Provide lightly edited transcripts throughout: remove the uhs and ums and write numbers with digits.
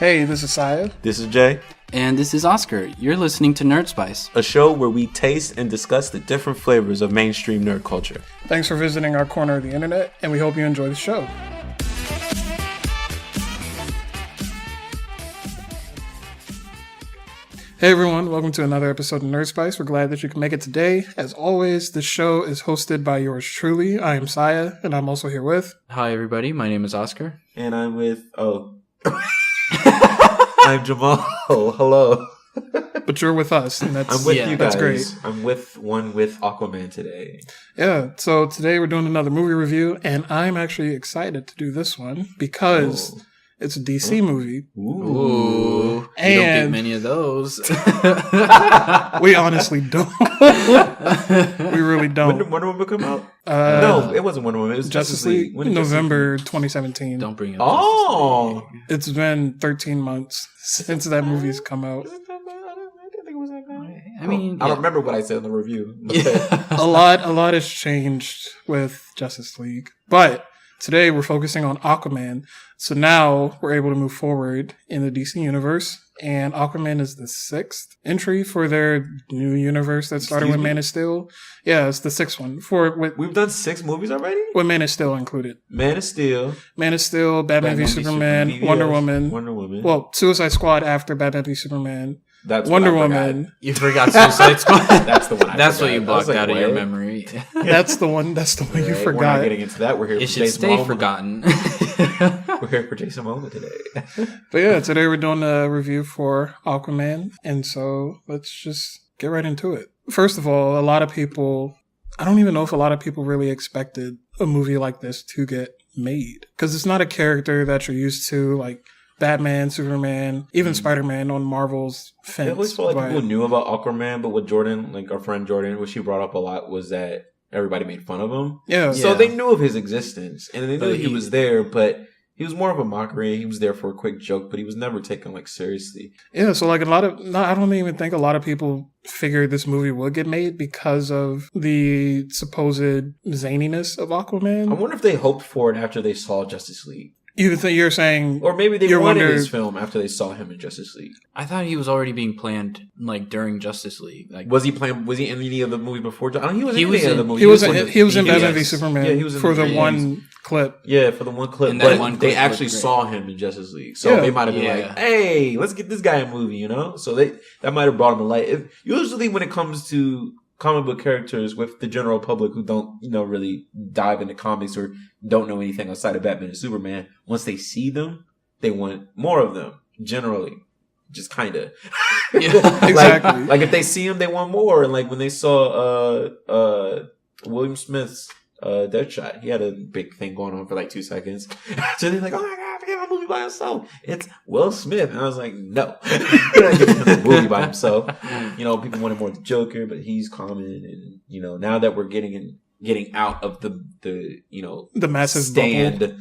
Hey, this is Saya. This is Jay. And this is Oscar. You're listening to NerdSpice, a show where we taste and discuss the different flavors of mainstream nerd culture. Thanks for visiting our corner of the internet, and we hope you enjoy the show. Hey everyone, welcome to another episode of NerdSpice. We're glad that you can make it today. As always, the show is hosted by yours truly. I am Saya, and I'm also here with... Hi everybody, my name is Oscar. And I'm with... I'm Jamal. Hello. But you're with us, and that's... I'm with you guys. That's great. I'm with Aquaman today. Yeah, so today we're doing another movie review, and I'm actually excited to do this one because... It's a DC movie. Ooh. And you don't get many of those. We honestly don't. We really don't. When did Wonder Woman come out? No, it wasn't Wonder Woman. It was Justice League. November 2017. Don't bring it up. Oh. It's been 13 months since that movie's come out. Is it that bad? I didn't think it was that bad. I mean, I don't remember what I said in the review. Yeah. A lot has changed with Justice League. But today we're focusing on Aquaman. So now we're able to move forward in the DC universe, and Aquaman is the 6th entry for their new universe that started with Man of Steel. Yeah, it's the 6th one. We've done 6 movies already? With Man of Steel included. Man of Steel, Batman v Superman, Wonder Woman. Well, Suicide Squad after Batman v Superman. That's Wonder Woman. You forgot Suicide Squad. That's the one. That's what you blocked out of your memory. That's the one. That's the one you forgot. We're not getting into that. We're here. It should stay forgotten. We're here for Jason Momoa today. But yeah, today we're doing a review for Aquaman, and so let's just get right into it. First of all, a lot of people. I don't even know if a lot of people really expected a movie like this to get made, because it's not a character that you're used to, like Batman, Superman, even Spider-Man on Marvel's fence. I always felt like people knew about Aquaman, but what Jordan, like our friend Jordan, what she brought up a lot was that everybody made fun of him. Yeah. So they knew of his existence, and they knew he was there, but he was more of a mockery. He was there for a quick joke, but he was never taken like seriously. Yeah, so like I don't even think a lot of people figured this movie would get made because of the supposed zaniness of Aquaman. I wonder if they hoped for it after they saw Justice League. You're saying... Or maybe they wanted his film after they saw him in Justice League. I thought he was already being planned, like, during Justice League. Like, was he in any of the movies before? I don't know, he was in any of the movies. He was in Batman v Superman. Yeah, he was in for the one clip. Yeah, for the one clip. But they actually saw him in Justice League. So they might have been like, hey, let's get this guy a movie, you know? So that might have brought him to light. Usually when it comes to comic book characters with the general public who don't, really dive into comics or don't know anything outside of Batman and Superman, once they see them, they want more of them, generally. Just kind of. Yeah, exactly. Like if they see him, they want more. And like when they saw William Smith's Deadshot, he had a big thing going on for like 2 seconds. So they're like, oh my God, forget my movie by himself. It's Will Smith. And I was like, no. You're not giving him a movie by himself. People wanted more of the Joker, but he's common. And, now that we're getting out of the massive stand, bubble.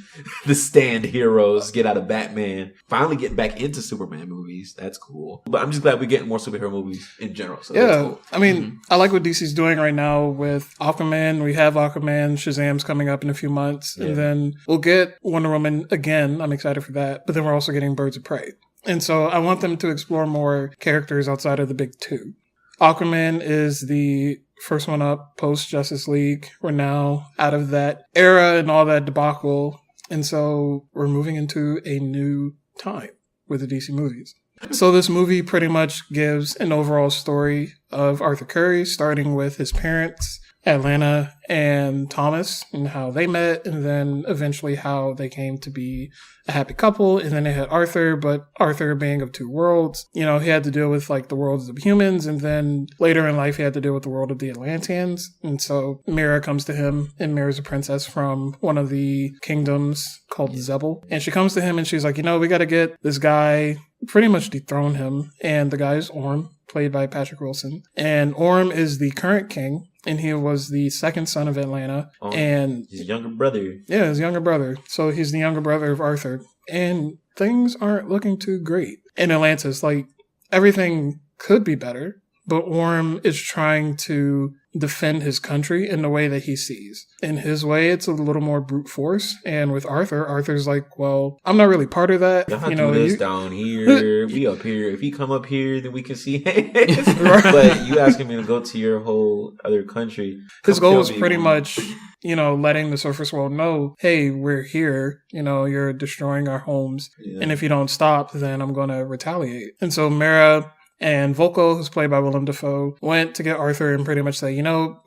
The stand heroes get out of Batman, finally getting back into Superman movies. That's cool. But I'm just glad we're getting more superhero movies in general. So that's cool. I mean, I like what DC's doing right now with Aquaman. We have Aquaman, Shazam's coming up in a few months, and then we'll get Wonder Woman again. I'm excited for that. But then we're also getting Birds of Prey. And so I want them to explore more characters outside of the big two. Aquaman is the first one up post Justice League. We're now out of that era and all that debacle. And so we're moving into a new time with the DC movies. So this movie pretty much gives an overall story of Arthur Curry, starting with his parents, Atlanta and Thomas, and how they met, and then eventually how they came to be a happy couple. And then they had Arthur, but Arthur being of two worlds, he had to deal with like the worlds of humans, and then later in life he had to deal with the world of the Atlanteans. And so Mira comes to him, and Mira's a princess from one of the kingdoms called Zebel. And she comes to him and she's like, we got to get this guy, pretty much dethrone him. And the guy is Orm, played by Patrick Wilson. And Orm is the current king. And he was the second son of Atlanta. And his younger brother. Yeah, his younger brother. So he's the younger brother of Arthur. And things aren't looking too great in Atlantis. Like, everything could be better. But Orm is trying to defend his country in the way that he sees. In his way, it's a little more brute force. And with Arthur's like, well, I'm not really part of that. Y'all do this down here. We up here. If he come up here, then we can see his. But you asking me to go to your whole other country. His goal was pretty much, letting the surface world know, hey, we're here. You're destroying our homes. Yeah. And if you don't stop, then I'm going to retaliate. And so Mera and Volko, who's played by Willem Dafoe, went to get Arthur and pretty much say,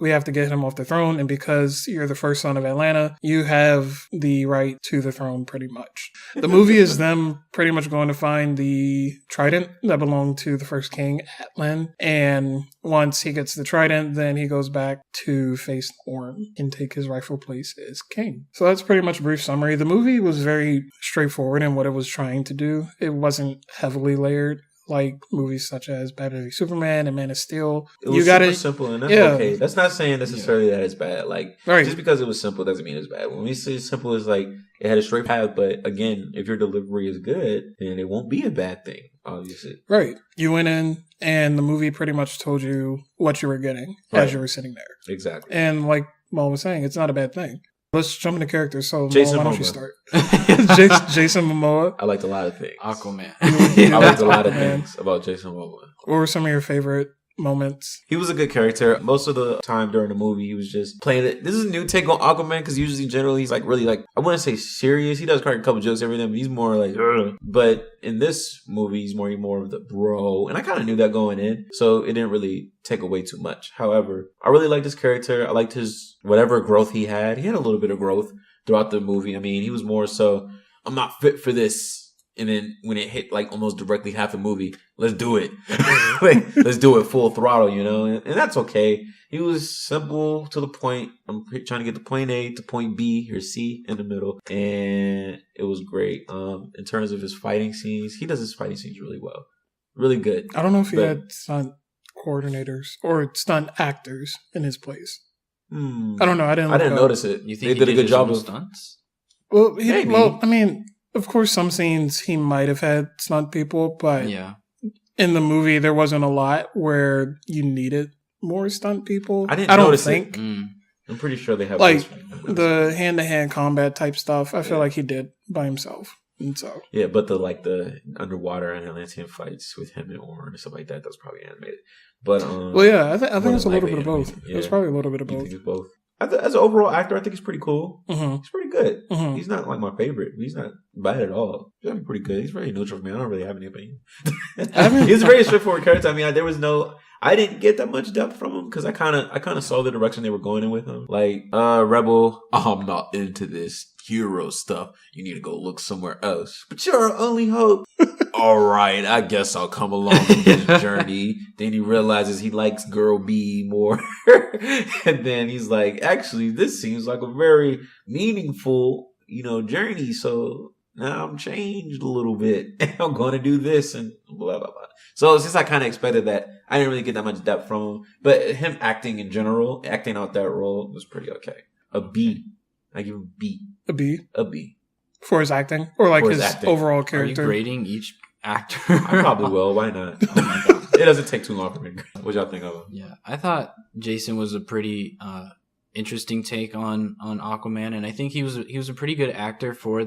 we have to get him off the throne. And because you're the first son of Atlanta, you have the right to the throne pretty much. The movie is them pretty much going to find the trident that belonged to the first king, Atlan. And once he gets the trident, then he goes back to face Orm and take his rightful place as king. So that's pretty much a brief summary. The movie was very straightforward in what it was trying to do. It wasn't heavily layered like movies such as Batman v Superman and Man of Steel. It was super simple, and that's okay. That's not saying necessarily that it's bad. Just because it was simple doesn't mean it's bad. When we say simple, it's like it had a straight path, but again, if your delivery is good, then it won't be a bad thing, obviously. Right. You went in, and the movie pretty much told you what you were getting as you were sitting there. Exactly. And like Mo was saying, it's not a bad thing. Let's jump into characters. So, Jason Mo, why Momoa. don't you start? Jason Momoa. I liked a lot of things. Aquaman. I liked a lot of things about Jason Momoa. What were some of your favorite moments? He was a good character. Most of the time during the movie, he was just playing it. This is a new take on Aquaman because usually, generally, he's like really I wouldn't say serious. He does crack a couple jokes every time, but he's more like, ugh. But in this movie, he's more of the bro. And I kind of knew that going in, so it didn't really take away too much. However, I really liked his character. I liked his whatever growth he had. He had a little bit of growth throughout the movie. I mean, he was more so, I'm not fit for this. And then when it hit like almost directly half the movie, let's do it. Let's do it full throttle, And that's okay. He was simple to the point. I'm trying to get to point A to point B or C in the middle. And it was great. In terms of his fighting scenes, he does his fighting scenes really well. Really good. I don't know if he had stunt coordinators or stunt actors in his place. I don't know. I didn't notice it. You think they did a good job of stunts? Well, I mean, of course, some scenes he might have had stunt people, but in the movie there wasn't a lot where you needed more stunt people. I don't think. I'm pretty sure they have the hand-to-hand combat type stuff. I feel like he did by himself. And so but the underwater and Atlantean fights with him and Orm and stuff like that, that's probably animated. But I think it's a little bit of both. Yeah. It's probably a little bit of both. I think it's both. As an overall actor, I think he's pretty cool. Mm-hmm. He's pretty good. Mm-hmm. He's not like my favorite. He's not bad at all. He's actually pretty good. He's very neutral for me. I don't really have any opinion. He's a very straightforward character. I mean, I didn't get that much depth from him because I kind of saw the direction they were going in with him. Like, Rebel, I'm not into this hero stuff. You need to go look somewhere else. But you're our only hope. All right, I guess I'll come along with this journey. Then he realizes he likes girl B more. And then he's like, actually, this seems like a very meaningful, journey. So now I'm changed a little bit. And I'm going to do this and blah, blah, blah. So since I kind of expected that, I didn't really get that much depth from him. But him acting in general, acting out that role was pretty okay. A B. I give him B. A B? A B. For his acting? Or like his overall character? Are you grading each actor? I probably will. Why not? Oh my God. It doesn't take too long for me. What y'all think of him? Yeah, I thought Jason was a pretty interesting take on Aquaman, and I think he was a pretty good actor for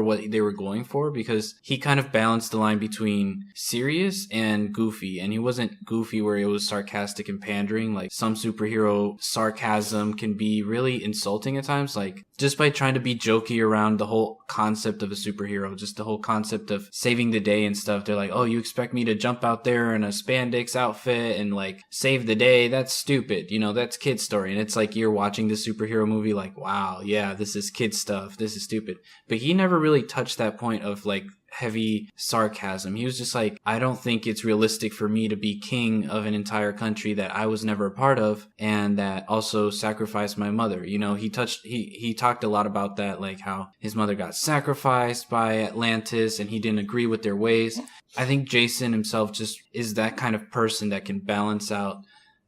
what they were going for, because he kind of balanced the line between serious and goofy, and he wasn't goofy where it was sarcastic and pandering. Like, some superhero sarcasm can be really insulting at times, like just by trying to be jokey around the whole concept of a superhero, just the whole concept of saving the day and stuff. They're like, oh, you expect me to jump out there in a spandex outfit and like save the day? That's stupid. That's kid story. And it's like, you're watching this superhero movie like, wow, yeah, this is kid stuff. This is stupid. But he never really touched that point of like heavy sarcasm. He was just like, I don't think it's realistic for me to be king of an entire country that I was never a part of, and that also sacrificed my mother. He talked a lot about that, like how his mother got sacrificed by Atlantis and he didn't agree with their ways. I think Jason himself just is that kind of person that can balance out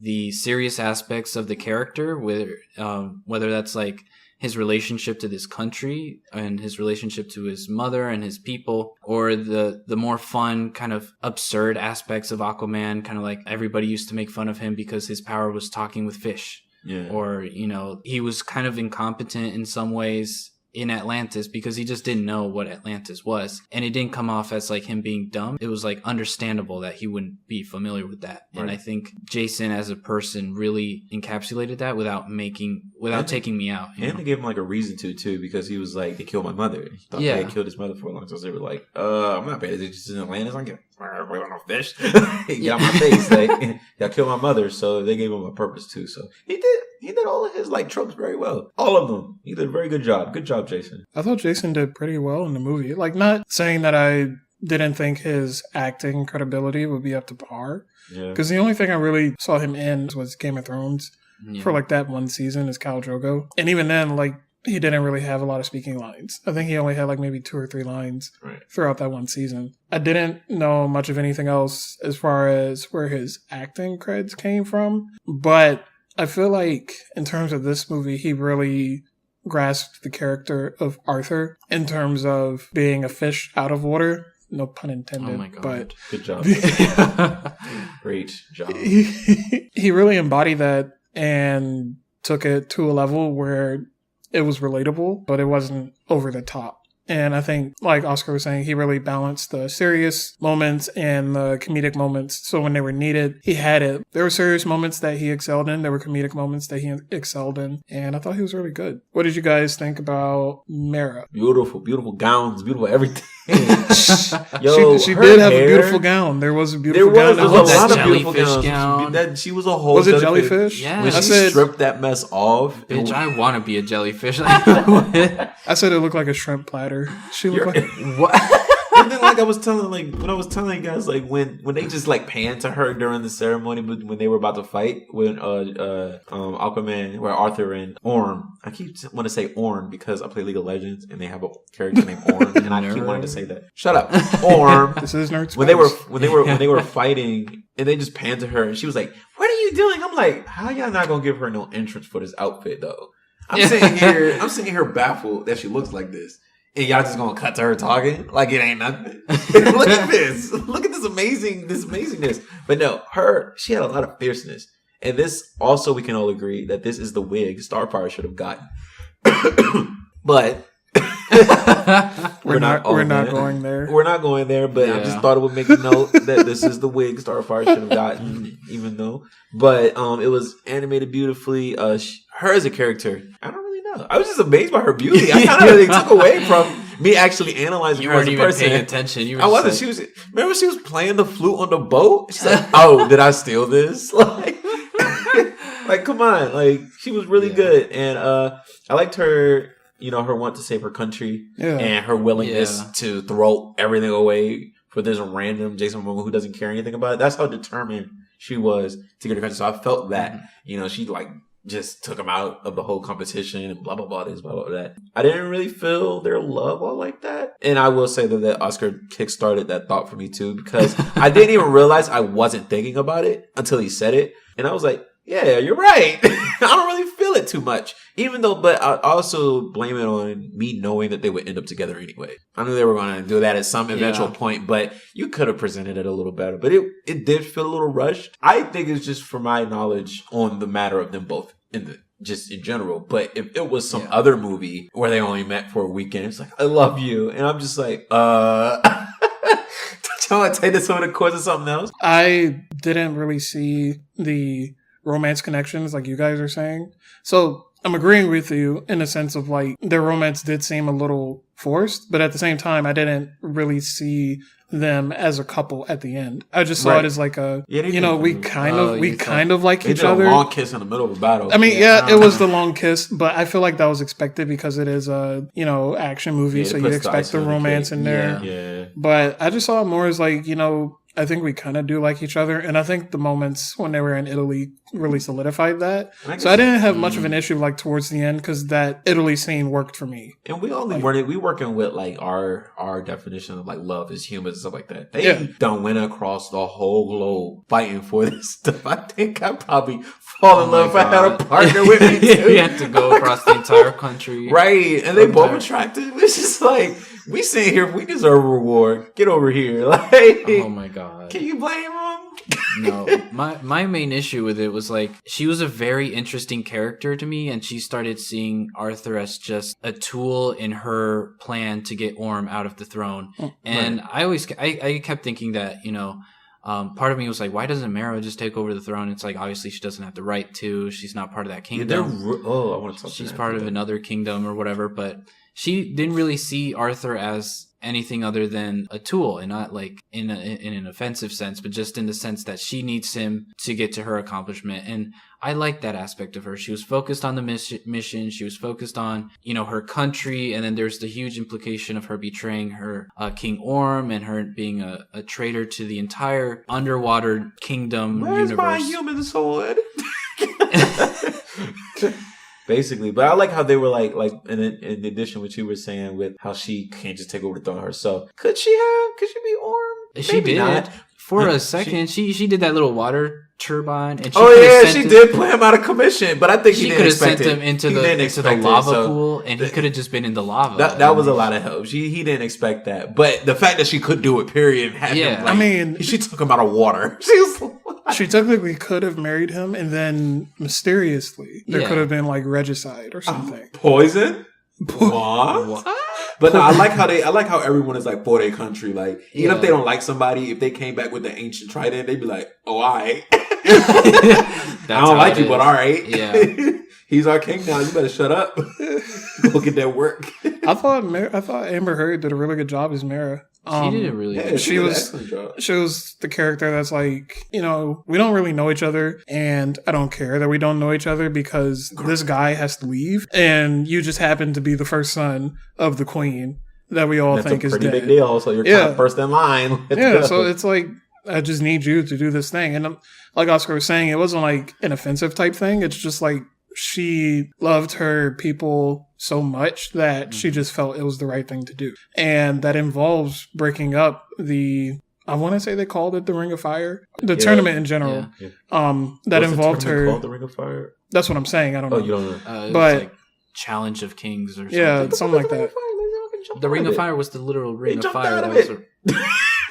the serious aspects of the character, whether that's like his relationship to this country and his relationship to his mother and his people, or the more fun kind of absurd aspects of Aquaman, kind of like everybody used to make fun of him because his power was talking with fish. Yeah. Or, you know, he was kind of incompetent in some ways in Atlantis because he just didn't know what Atlantis was. And it didn't come off as like him being dumb. It was like understandable that he wouldn't be familiar with that. Right. And I think Jason as a person really encapsulated that without taking me out. And they gave him like a reason to too, because he was like, they killed my mother. He thought they had killed his mother for a long time. So they were like, I'm not paying attention to Atlantis. I'm getting no fish. Get out my face. Like, y'all killed my mother. So they gave him a purpose too. So he did all of his like tropes very well. All of them. He did a very good job. Good job, Jason. I thought Jason did pretty well in the movie. Like, not saying that I didn't think his acting credibility would be up to par. Yeah. Because the only thing I really saw him in was Game of Thrones for like that one season as Khal Drogo. And even then, like, he didn't really have a lot of speaking lines. I think he only had like maybe 2 or 3 lines throughout that one season. I didn't know much of anything else as far as where his acting creds came from. But I feel like in terms of this movie, he really grasped the character of Arthur in terms of being a fish out of water. No pun intended. Oh my God. But good job. Great job. He really embodied that and took it to a level where it was relatable, but it wasn't over the top. And I think, like Oscar was saying, he really balanced the serious moments and the comedic moments. So when they were needed, he had it. There were serious moments that he excelled in. There were comedic moments that he excelled in. And I thought he was really good. What did you guys think about Mera? Beautiful, beautiful gowns, beautiful everything. Yo, she did have a beautiful gown. There was a beautiful gown. There was a lot of beautiful gowns. She was a whole Was it jellyfish? Yeah. When she stripped that mess off. Bitch, I want to be a jellyfish. I said it looked like a shrimp platter. She looked like what? And then, like I was telling, like when I was telling you guys, like when they just like panned to her during the ceremony, but when they were about to fight when Aquaman, where Arthur and Orm, I keep want to say Orm because I play League of Legends and they have a character named Orm, and I keep wanting to say that. Shut up, Orm. This is NerdSpice. When they were fighting, and they just panned to her, and she was like, "What are you doing?" I'm like, "How y'all not gonna give her no entrance for this outfit though?" I'm sitting here baffled that she looks like this. And y'all just gonna cut to her talking like it ain't nothing. Look at this. Look at this amazingness. But no, she had a lot of fierceness. And this also, we can all agree that this is the wig Starfire should have gotten. But we're not going there. We're not going there, but I just thought it would make a note that this is the wig Starfire should have gotten, even though. But it was animated beautifully. Her as a character, I don't really know. I was just amazed by her beauty. I kind of really took away from me actually analyzing her as a person. You weren't even paying attention. I wasn't. Remember she was playing the flute on the boat? She's like, oh, did I steal this? Like, come on. Like, she was really good. And I liked her, her want to save her country and her willingness to throw everything away for this random Jason Momoa who doesn't care anything about it. That's how determined she was to get her country. So I felt that, she like just took him out of the whole competition and blah, blah, blah, this, blah, blah, that. I didn't really feel their love all like that. And I will say that Oscar kickstarted that thought for me too, because I didn't even realize I wasn't thinking about it until he said it. And I was like, yeah, you're right. I don't really feel it too much. But I also blame it on me knowing that they would end up together anyway. I knew they were going to do that at some eventual point, but you could have presented it a little better. But it did feel a little rushed. I think it's just for my knowledge on the matter of them both just in general. But if it was some other movie where they only met for a weekend, it's like, I love you. And I'm just like, don't you want to take this over the course of something else? I didn't really see the romance connections like you guys are saying. So I'm agreeing with you in the sense of like their romance did seem a little forced, but at the same time, I didn't really see them as a couple at the end. I just saw it as like a, we kind of like each other. They did a long kiss in the middle of a battle. I mean, it was the long kiss, but I feel like that was expected because it is a, action movie, so you expect the romance in there. Yeah. But I just saw it more as like, I think we kind of do like each other. And I think the moments when they were in Italy really solidified that. So I didn't have much of an issue like towards the end because that Italy scene worked for me. And we only we working with like our definition of like love as humans and stuff like that. They done went across the whole globe fighting for this stuff. I think I'd probably fall in love if I had a partner with me too. You have to go across the entire country. Right. And they both attractive. It's just like, we sitting here, we deserve a reward. Get over here. Like, oh my God. Can you blame them? No. My main issue with it was like, she was a very interesting character to me, and she started seeing Arthur as just a tool in her plan to get Orm out of the throne. And I kept thinking that, you know, part of me was like, why doesn't Mera just take over the throne? It's like, obviously she doesn't have the right to. She's not part of that kingdom. I want to talk. She's part of another kingdom or whatever, but she didn't really see Arthur as anything other than a tool, and not like in an offensive sense, but just in the sense that she needs him to get to her accomplishment. And I liked that aspect of her. She was focused on the mission. She was focused on, you know, her country. And then there's the huge implication of her betraying her King Orm and her being a traitor to the entire underwater kingdom universe. Where's my human sword? Basically, but I like how they were like in addition what you were saying with how she can't just take over the throne herself. Could she be Orm? She Maybe did. Not. For a second, she did that little water turbine. And she did put him out of commission, but I think she could have sent him into the lava pool, and he could have just been in the lava. That was a lot of help. He didn't expect that, but the fact that she could do it, period. I mean, she took him out of water. She technically could have married him, and then mysteriously there could have been like regicide or something. Poison. What? But no, I like how everyone is like for their country. Like, even if they don't like somebody, if they came back with the ancient trident, they'd be like, "Oh, all right." I don't like you, but all right. Yeah, he's our king now. You better shut up. Go get that work. I thought Amber Heard did a really good job as Mera. She did a really good job. She was the character that's like, you know, we don't really know each other, and I don't care that we don't know each other because this guy has to leave, and you just happen to be the first son of the queen that we all think is dead. That's a pretty big deal, so you're kind of first in line. So it's like, I just need you to do this thing. And like Oscar was saying, it wasn't like an offensive type thing. It's just like, she loved her people so much that she just felt it was the right thing to do. And that involves breaking up I want to say they called it the Ring of Fire. The tournament in general. Yeah. That involved her. Called the Ring of Fire? That's what I'm saying. I don't know. Oh, you don't know. But like Challenge of Kings or something. Yeah, something like that. The Ring of Fire was the literal Ring of Fire.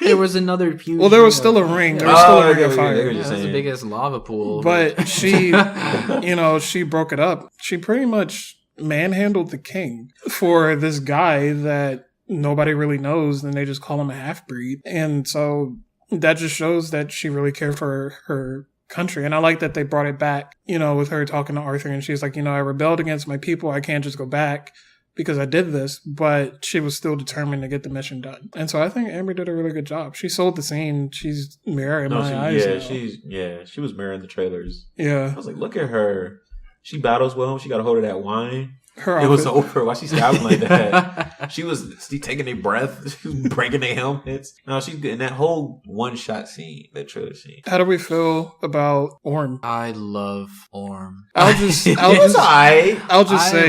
There was another huge. Well, there was still a ring. There was still a Ring of Fire. It was a big ass lava pool. But she, she broke it up. She pretty much manhandled the king for this guy that nobody really knows, and they just call him a half-breed. And so that just shows that she really cared for her country. And I like that they brought it back, with her talking to Arthur, and she's like, I rebelled against my people. I can't just go back because I did this, but she was still determined to get the mission done. And so I think Amber did a really good job. She sold the scene. She's Mera in my eyes. Yeah, she was Mera in the trailers. Yeah. I was like, look at her. She battles well. She got a hold of that wine. It was over. Why she stabbing like that? She taking their breath. She was breaking their helmets. No, she's good in that whole one-shot scene, that trailer scene. How do we feel about Orm? I love Orm. I'll just say I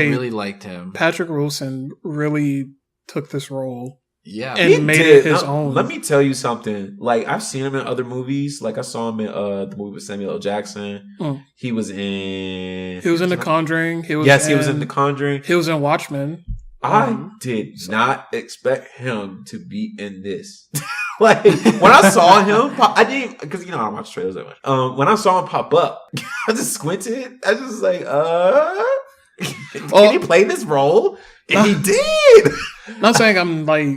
really liked him. Patrick Wilson really took this role. Yeah. And made it his own. Let me tell you something. Like, I've seen him in other movies. Like, I saw him in the movie with Samuel L. Jackson. He was in The Conjuring. He was in The Conjuring. He was in Watchmen. I did not expect him to be in this. Like, when I saw him, I didn't, because I don't watch trailers that much. When I saw him pop up, I just squinted. I just was like, can he play this role? And he did. Not saying I'm like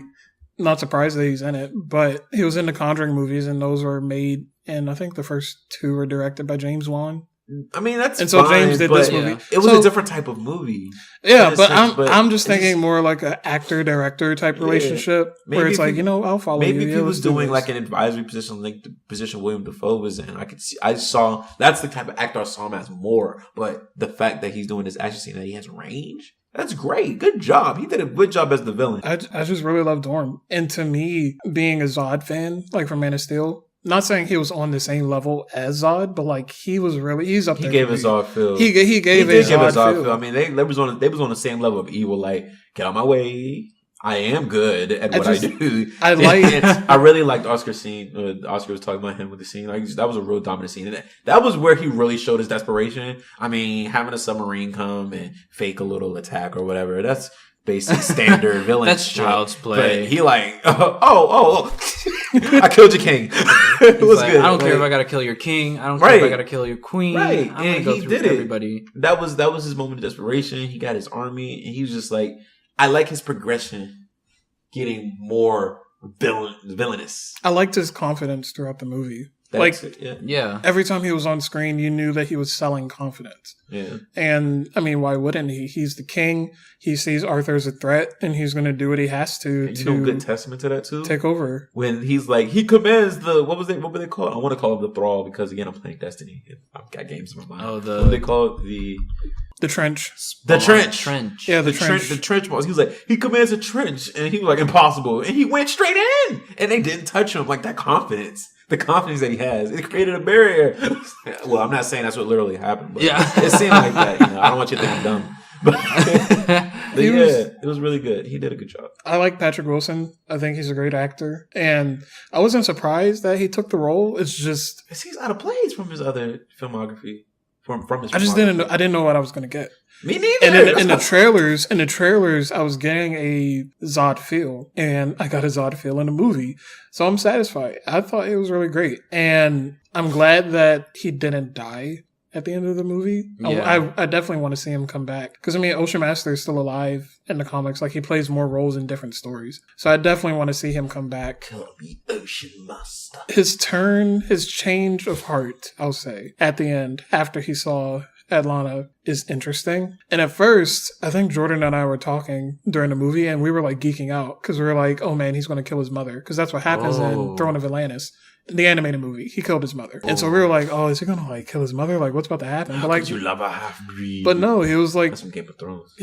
not surprised that he's in it, but he was in the Conjuring movies, and those were made, and I think the first two were directed by James Wan. I mean, that's and so fine, James did this movie. It was a different type of movie. Yeah, but I'm just thinking more like an actor-director type relationship, where it's like, I'll follow you. Maybe if he was doing like an advisory position, like the position William Dafoe was in, I saw that's the type of actor I saw him as more. But the fact that he's doing this action scene, that he has range. That's great. Good job. He did a good job as the villain. I just really loved Orm. And to me, being a Zod fan, like from Man of Steel, not saying he was on the same level as Zod, but like he's up there. He gave a Zod feel. He gave a Zod feel. I mean, they was on the same level of evil. Like, get out my way. I am good at what I do. I really liked Oscar's scene. Oscar was talking about him with the scene. Like, that was a real dominant scene. And that was where he really showed his desperation. I mean, having a submarine come and fake a little attack or whatever, that's basic standard villain. That's child's play. But he like, I killed your king. It was like, good. I don't care if I gotta kill your king. I don't care if I gotta kill your queen. Right. I'm and he did everybody. That was his moment of desperation. He got his army and he was just like, I like his progression getting more villainous. I liked his confidence throughout the movie. Yeah. Every time he was on screen, you knew that he was selling confidence. Yeah. And, I mean, why wouldn't he? He's the king. He sees Arthur as a threat, and he's going to do what he has to. And you know, good testament to that, too? Take over. When he's like, he commands what were they called? I want to call him the Thrall because, again, I'm playing Destiny. I've got games in my mind. What do they call it? The trench. The trench. Yeah, the trench. The trench boss. He was like, he commands a trench. And he was like, impossible. And he went straight in. And they didn't touch him. Like, that confidence. The confidence that he has. It created a barrier. Well, I'm not saying that's what literally happened. But it seemed like that. You know, I don't want you to think I'm dumb. But it was really good. He did a good job. I like Patrick Wilson. I think he's a great actor. And I wasn't surprised that he took the role. It's just... He's out of place from his other filmography. From his I just didn't know what I was going to get. Me neither. And in the trailers, I was getting a Zod feel, and I got a Zod feel in the movie. So I'm satisfied. I thought it was really great. And I'm glad that he didn't die at the end of the movie. Yeah. I definitely want to see him come back. Because, I mean, Ocean Master is still alive in the comics. Like, he plays more roles in different stories. So I definitely want to see him come back. Call me Ocean Master. His change of heart, I'll say, at the end, after he saw Atlanta, is interesting. And at first, I think Jordan and I were talking during the movie, and we were, like, geeking out. Because we were like, oh, man, he's going to kill his mother. Because that's what happens in Throne of Atlantis. The animated movie, he killed his mother. And so we were like, oh, is he gonna like kill his mother? Like, what's about to happen? But like, you love a half-breed. But no, he was like, that's from Game of Thrones.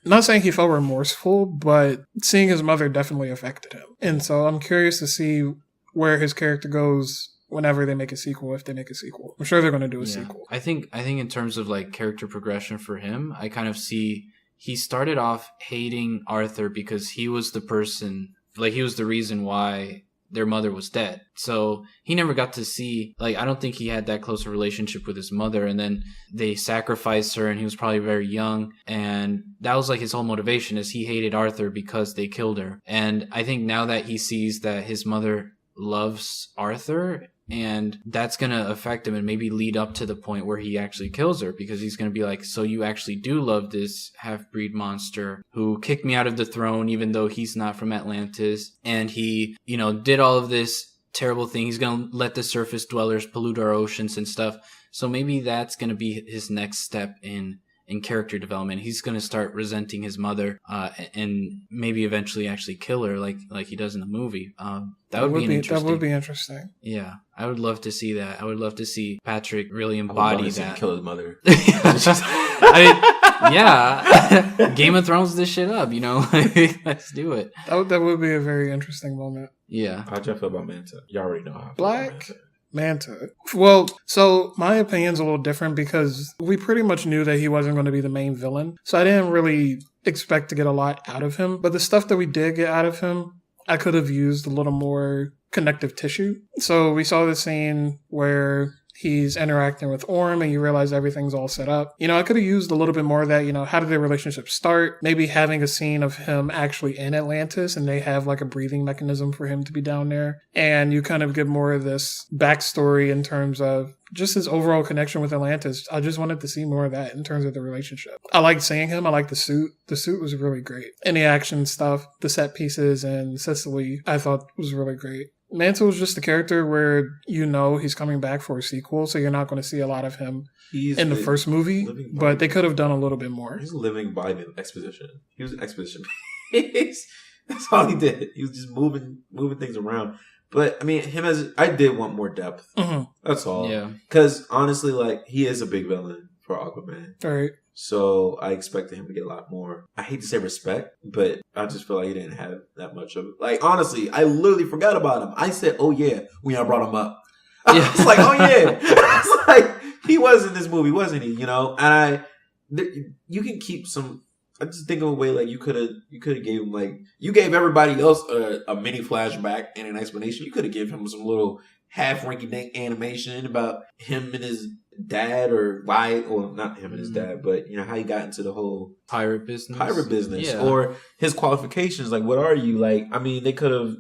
Not saying he felt remorseful, but seeing his mother definitely affected him. And so I'm curious to see where his character goes whenever they make a sequel, if they make a sequel. I'm sure they're going to do a sequel. I think in terms of like character progression for him, I kind of see he started off hating Arthur because he was the person, like he was the reason why their mother was dead. So he never got to see, like, I don't think he had that close a relationship with his mother. And then they sacrificed her and he was probably very young. And that was like his whole motivation, is he hated Arthur because they killed her. And I think now that he sees that his mother loves Arthur, and that's going to affect him and maybe lead up to the point where he actually kills her, because he's going to be like, so you actually do love this half-breed monster who kicked me out of the throne even though he's not from Atlantis, and he, you know, did all of this terrible thing. He's going to let the surface dwellers pollute our oceans and stuff. So maybe that's going to be his next step in character development. He's going to start resenting his mother and maybe eventually actually kill her like he does in the movie. That would be interesting. Yeah, I would love to see that. I would love to see Patrick really embody that. Kill his mother. Yeah. Game of Thrones this shit up, you know? Let's do it. That would be a very interesting moment. Yeah. How'd you feel about Manta? You already know how. Black Manta. Well, so my opinion's a little different because we pretty much knew that he wasn't going to be the main villain. So I didn't really expect to get a lot out of him. But the stuff that we did get out of him, I could have used a little more connective tissue. So we saw the scene where he's interacting with Orm and you realize everything's all set up. You know, I could have used a little bit more of that, you know, how did their relationship start? Maybe having a scene of him actually in Atlantis and they have like a breathing mechanism for him to be down there. And you kind of get more of this backstory in terms of just his overall connection with Atlantis. I just wanted to see more of that in terms of the relationship. I liked seeing him. I liked the suit. The suit was really great. And the action stuff, the set pieces and Sicily, I thought was really great. Manta was just a character where you know he's coming back for a sequel, so you're not going to see a lot of him in the first movie, but they could have done a little bit more. He's living by the exposition. He was an exposition piece. That's all he did. He was just moving things around. But, I mean, I did want more depth. Mm-hmm. That's all. Yeah. Because, honestly, like, he is a big villain for Aquaman. Right. So I expected him to get a lot more. I hate to say respect, but I just feel like he didn't have that much of it. Like, honestly, I literally forgot about him. I said, oh yeah, when I brought him up. I was like, oh yeah. I was like, he was in this movie, wasn't he? You know? And you can keep some, I just think of a way like you could have gave him like, you gave everybody else a mini flashback and an explanation. You could have given him some little half rinky-dink animation about him and his dad, or why, or not him and his dad, but you know how he got into the whole pirate business, yeah. Or his qualifications. Like, what are you? Like, I mean, they could have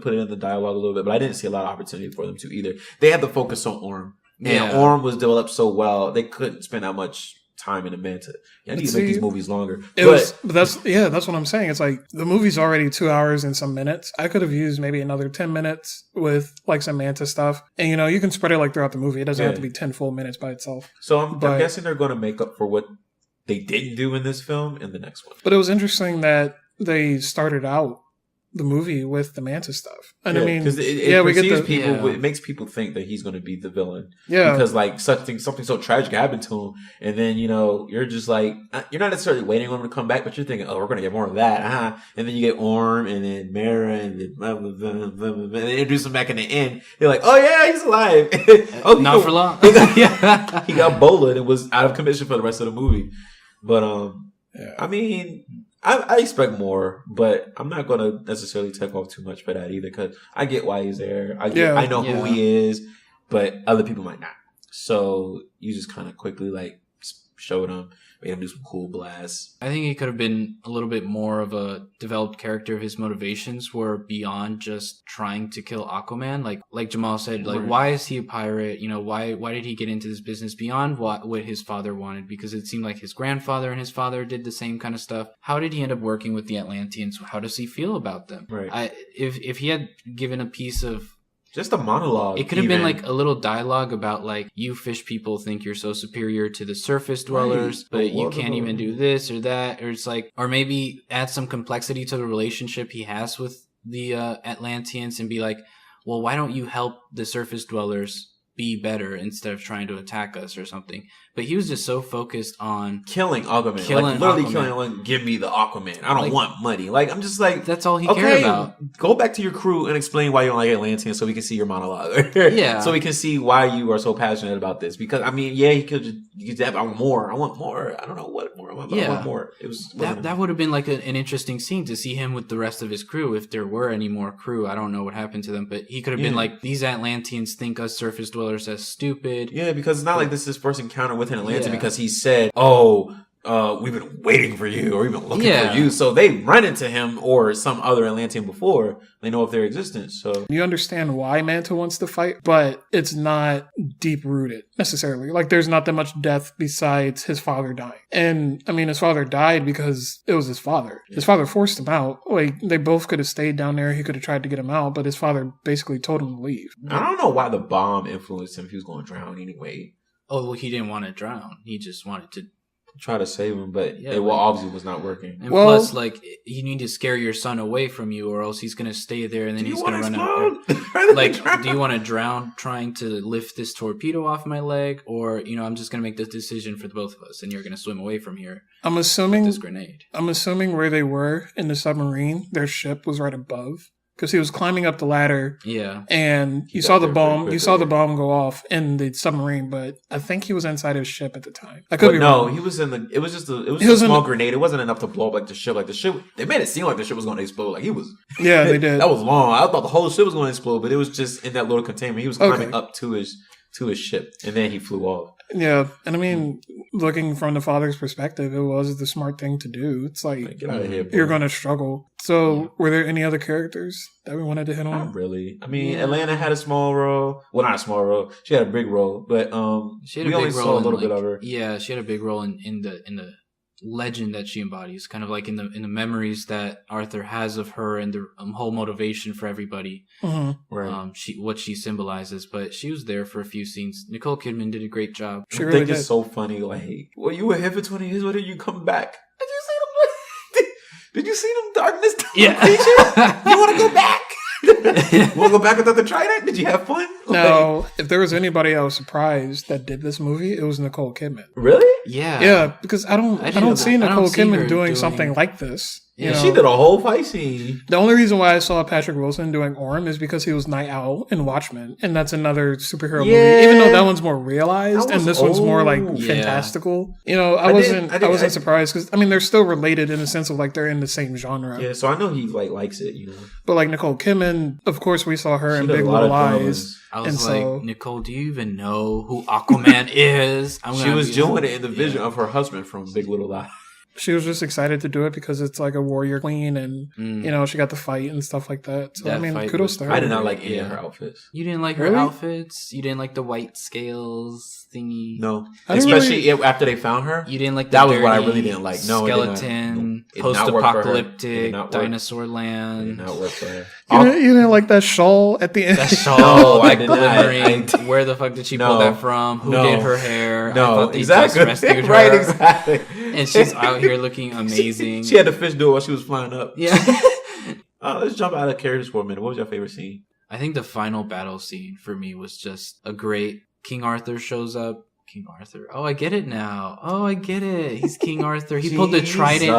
put it in the dialogue a little bit, but I didn't see a lot of opportunity for them to either. They had to focus on Orm, and Orm was developed so well they couldn't spend that much time in the Manta. I need to make these movies longer. That's what I'm saying. It's like the movie's already 2 hours and some minutes. I could have used maybe another 10 minutes with like some Manta stuff. And you know, you can spread it like throughout the movie. It doesn't have to be 10 full minutes by itself. So I'm guessing they're going to make up for what they didn't do in this film in the next one. But it was interesting that they started out the movie with the Manta stuff. And I mean, because it makes people think that he's going to be the villain. Yeah. Because like something so tragic happened to him. And then, you know, you're just like, you're not necessarily waiting on him to come back, but you're thinking, oh, we're going to get more of that. And then you get Orm and then Mara and then blah, blah, blah, blah, blah, blah, and they introduce him back in the end. You're like, oh yeah, he's alive. Not for long. He got bowled and was out of commission for the rest of the movie. But, I mean, I expect more, but I'm not going to necessarily take off too much for that either, because I get why he's there. I know who he is, but other people might not. So you just kind of quickly like showed him, made him do some cool blasts. I think he could have been a little bit more of a developed character if his motivations were beyond just trying to kill Aquaman. Like Jamal said, like, why is he a pirate? You know, why did he get into this business beyond what his father wanted? Because it seemed like his grandfather and his father did the same kind of stuff. How did he end up working with the Atlanteans? How does he feel about them? Right. If he had given a piece of just a monologue. It could have been like a little dialogue about like, you fish people think you're so superior to the surface dwellers, but you can't even do this or that. Or it's like, or maybe add some complexity to the relationship he has with the Atlanteans and be like, well, why don't you help the surface dwellers be better instead of trying to attack us or something? But he was just so focused on killing Aquaman. Killing Aquaman. Give me the Aquaman. I don't want money. Like, I'm just like, that's all he cared about. Go back to your crew and explain why you don't like Atlanteans so we can see your monologue. Yeah. So we can see why you are so passionate about this. Because, I mean, yeah, he could have, I want more. I don't know what more I want, but I want more. It was that would have been like an interesting scene to see him with the rest of his crew. If there were any more crew, I don't know what happened to them, but he could have been like, these Atlanteans think us surface dwellers as stupid. Yeah, because it's not like this is his first encounter with an Atlantean because he said, we've been waiting for you, or we've been looking for you. So they run into him or some other Atlantean before they know of their existence. So you understand why Manta wants to fight, but it's not deep rooted necessarily. Like, there's not that much death besides his father dying. And I mean, his father died because it was his father. His father forced him out. Like, they both could have stayed down there. He could have tried to get him out, but his father basically told him to leave. I don't know why the bomb influenced him if he was going to drown anyway. Oh, well, he didn't want to drown. He just wanted to try to save him, but it obviously was not working. And plus, like, you need to scare your son away from you, or else he's going to stay there and then he's going to run out. Like, do you want to drown trying to lift this torpedo off my leg, or, you know, I'm just going to make this decision for the both of us, and you're going to swim away from here. I'm assuming with this grenade. I'm assuming where they were in the submarine, their ship was right above. Because he was climbing up the ladder, and you saw the bomb. You saw the bomb go off in the submarine, but I think he was inside his ship at the time. I could be wrong. He was in the. It was just a small grenade. It wasn't enough to blow up like the ship. Like the ship, they made it seem like the ship was going to explode. Like he was. Yeah, they did. That was long. I thought the whole ship was going to explode, but it was just in that little containment. He was climbing up to his ship, and then he flew off. Yeah, and I mean, looking from the father's perspective, it was the smart thing to do. It's like, get out of here, you're going to struggle. So, were there any other characters that we wanted to hit on? Not really. I mean, Atlanta had a small role. Well, not a small role. She had a big role, but we only saw a little bit of her. Yeah, she had a big role in the legend that she embodies, kind of like in the memories that Arthur has of her and the whole motivation for everybody, right? What she symbolizes. But she was there for a few scenes. Nicole Kidman did a great job. I think it's so funny. Like, well, you were here for 20 years. Why did you come back? Did you see them darkness? Yeah. You want to go back? We'll go back without the trident? Did you have fun? Okay. Now, if there was anybody I was surprised that did this movie, it was Nicole Kidman. Really? Yeah. Yeah, because I don't see Nicole Kidman doing something like this. Yeah, she did a whole fight scene. The only reason why I saw Patrick Wilson doing Orm is because he was Night Owl in Watchmen, and that's another superhero movie. Even though that one's more realized and this one's more like fantastical. I wasn't surprised because they're still related in the sense of like they're in the same genre. Yeah, so I know he likes it. But like Nicole Kidman, of course, we saw her in Big Little Lies. I was like, Nicole, do you even know who Aquaman is? She was doing it in the vision of her husband from Big Little Lies. She was just excited to do it because it's like a warrior queen and she got to fight and stuff like that. So, kudos to her. I did not like any of her outfits. You didn't like her outfits? You didn't like the white scales thingy? No. Especially after they found her. You didn't like that was what I really didn't like. No, skeleton, post-apocalyptic, dinosaur land. It did not work for her. You didn't like that shawl at the end? That shawl, I did not. Where the fuck did she pull that from? Who did her hair? No, I thought they just rescued her. Right, exactly. And she's out here looking amazing. She had the fish do it while she was flying up. Yeah. Let's jump out of characters for a minute. What was your favorite scene? I think the final battle scene for me was just a great. King Arthur shows up. King Arthur. Oh, I get it now. Oh, I get it. He's King Arthur. He pulled the trident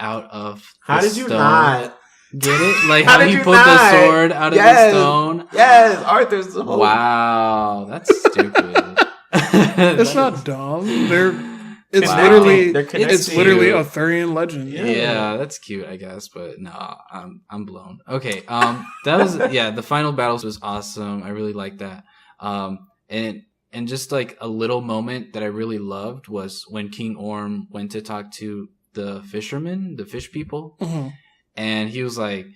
out of. How did you not get it? Like how he pulled the sword out of the stone. Yes, Arthur's. Wow, that's stupid. It's not dumb. It's literally a Arthurian legend. Yeah, that's cute, I guess, but no, I'm blown. Okay, that was the final battles was awesome. I really liked that. And just like a little moment that I really loved was when King Orm went to talk to the fishermen, the fish people, and he was like,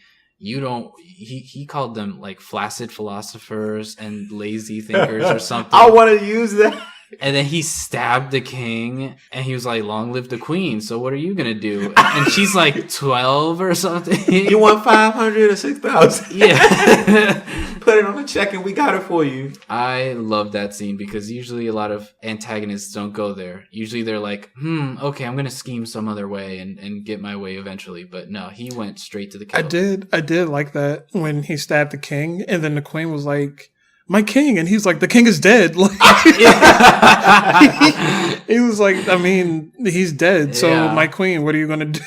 he called them like flaccid philosophers and lazy thinkers or something. I want to use that. And then he stabbed the king, and he was like, "Long live the queen." So what are you gonna do? And she's like 12 or something. You want 500 or 6,000? Yeah, put it on a check, and we got it for you. I love that scene because usually a lot of antagonists don't go there. Usually they're like, okay, I'm gonna scheme some other way and get my way eventually. But no, he went straight to the kill. I did like that when he stabbed the king, and then the queen was like, "My king," and he's like, "The king is dead." Like, he was like, he's dead. So my queen, what are you gonna do?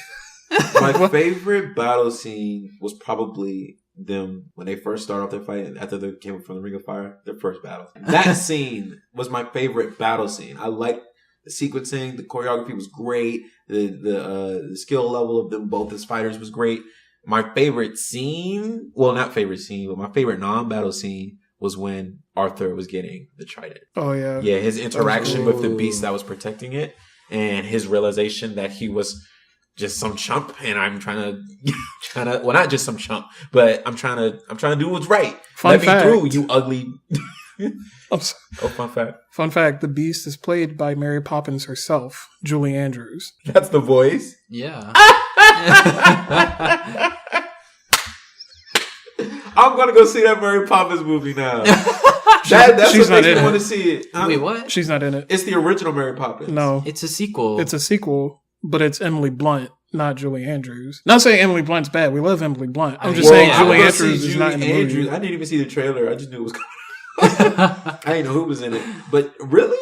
My favorite battle scene was probably them when they first started off their fight after they came from the Ring of Fire. Their first battle. That scene was my favorite battle scene. I liked the sequencing. The choreography was great. The skill level of them both as fighters was great. My favorite scene, well, not favorite scene, but my favorite non-battle scene was when Arthur was getting the trident. Oh, yeah. Yeah, his interaction with the beast that was protecting it and his realization that he was just some chump and I'm trying to well, not just some chump, but I'm trying to do what's right. Let me through, you ugly. Fun fact. Fun fact, the beast is played by Mary Poppins herself, Julie Andrews. That's the voice? Yeah. I'm gonna go see that Mary Poppins movie now. That's what makes me want to see it. Wait, what? She's not in it. It's the original Mary Poppins. No, it's a sequel. It's a sequel, but it's Emily Blunt, not Julie Andrews. Not saying Emily Blunt's bad. We love Emily Blunt. I'm just saying Julie Andrews is not in the movie. I didn't even see the trailer. I just knew it was coming. I didn't know who was in it. But really,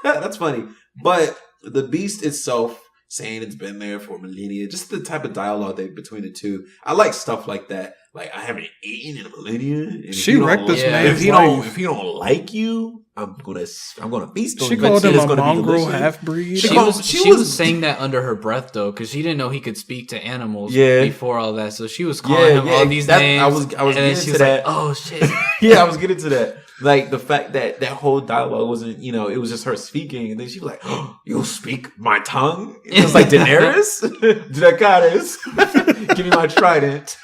that's funny. But the Beast itself, saying it's been there for millennia, just the type of dialogue between the two. I like stuff like that. Like, I haven't eaten in a millennia. And she wrecked this man's life. If he don't like you, I'm gonna feast on you. She called him a mongrel half-breed. She was saying that under her breath, though, because she didn't know he could speak to animals before all that. So she was calling him all these names. I was getting to that. Like, oh, shit. Yeah, I was getting to that. Like, the fact that whole dialogue wasn't, it was just her speaking. And then she was like, "Oh, you'll speak my tongue?" It was like, Daenerys? Dracarys? Give me my trident.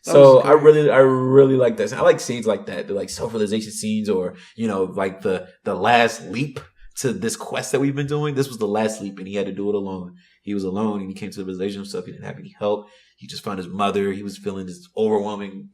So I really like that. I like scenes like that. They're like self-realization scenes or, like the last leap to this quest that we've been doing. This was the last leap and he had to do it alone. He was alone and he came to the realization of himself. He didn't have any help. He just found his mother. He was feeling this overwhelming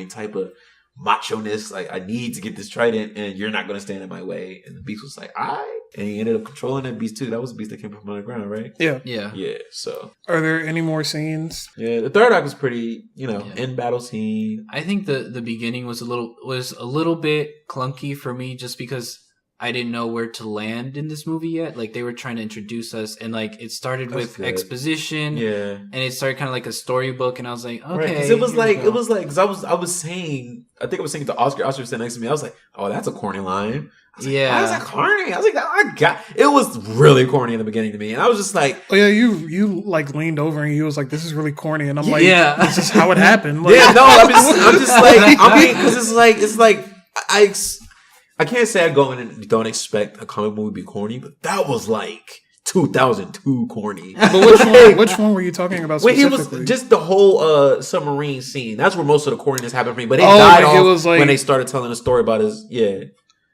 type of macho-ness. Like, I need to get this trident and you're not going to stand in my way. And the beast was like, all right. And he ended up controlling that beast too. That was a beast that came from underground, right? Yeah. Yeah, so. Are there any more scenes? Yeah, the third act was pretty, in battle scene. I think the beginning was a little bit clunky for me just because I didn't know where to land in this movie yet. Like, they were trying to introduce us, and like it started with exposition, and it started kind of like a storybook, and I was like, okay, because it was like because I was saying to Oscar was sitting next to me. I was like, oh, that's a corny line. Why is that corny? I was like, it was really corny in the beginning to me, and I was just like, oh yeah, you like leaned over and you was like, this is really corny, and I'm like, this is how it happened. Like, I'm just like, because it's like I can't say I go in and don't expect a comic movie to be corny, but that was like 2002 corny. But which one were you talking about specifically? He was just the whole submarine scene. That's where most of the corniness happened for me. But it died off when they started telling a story about his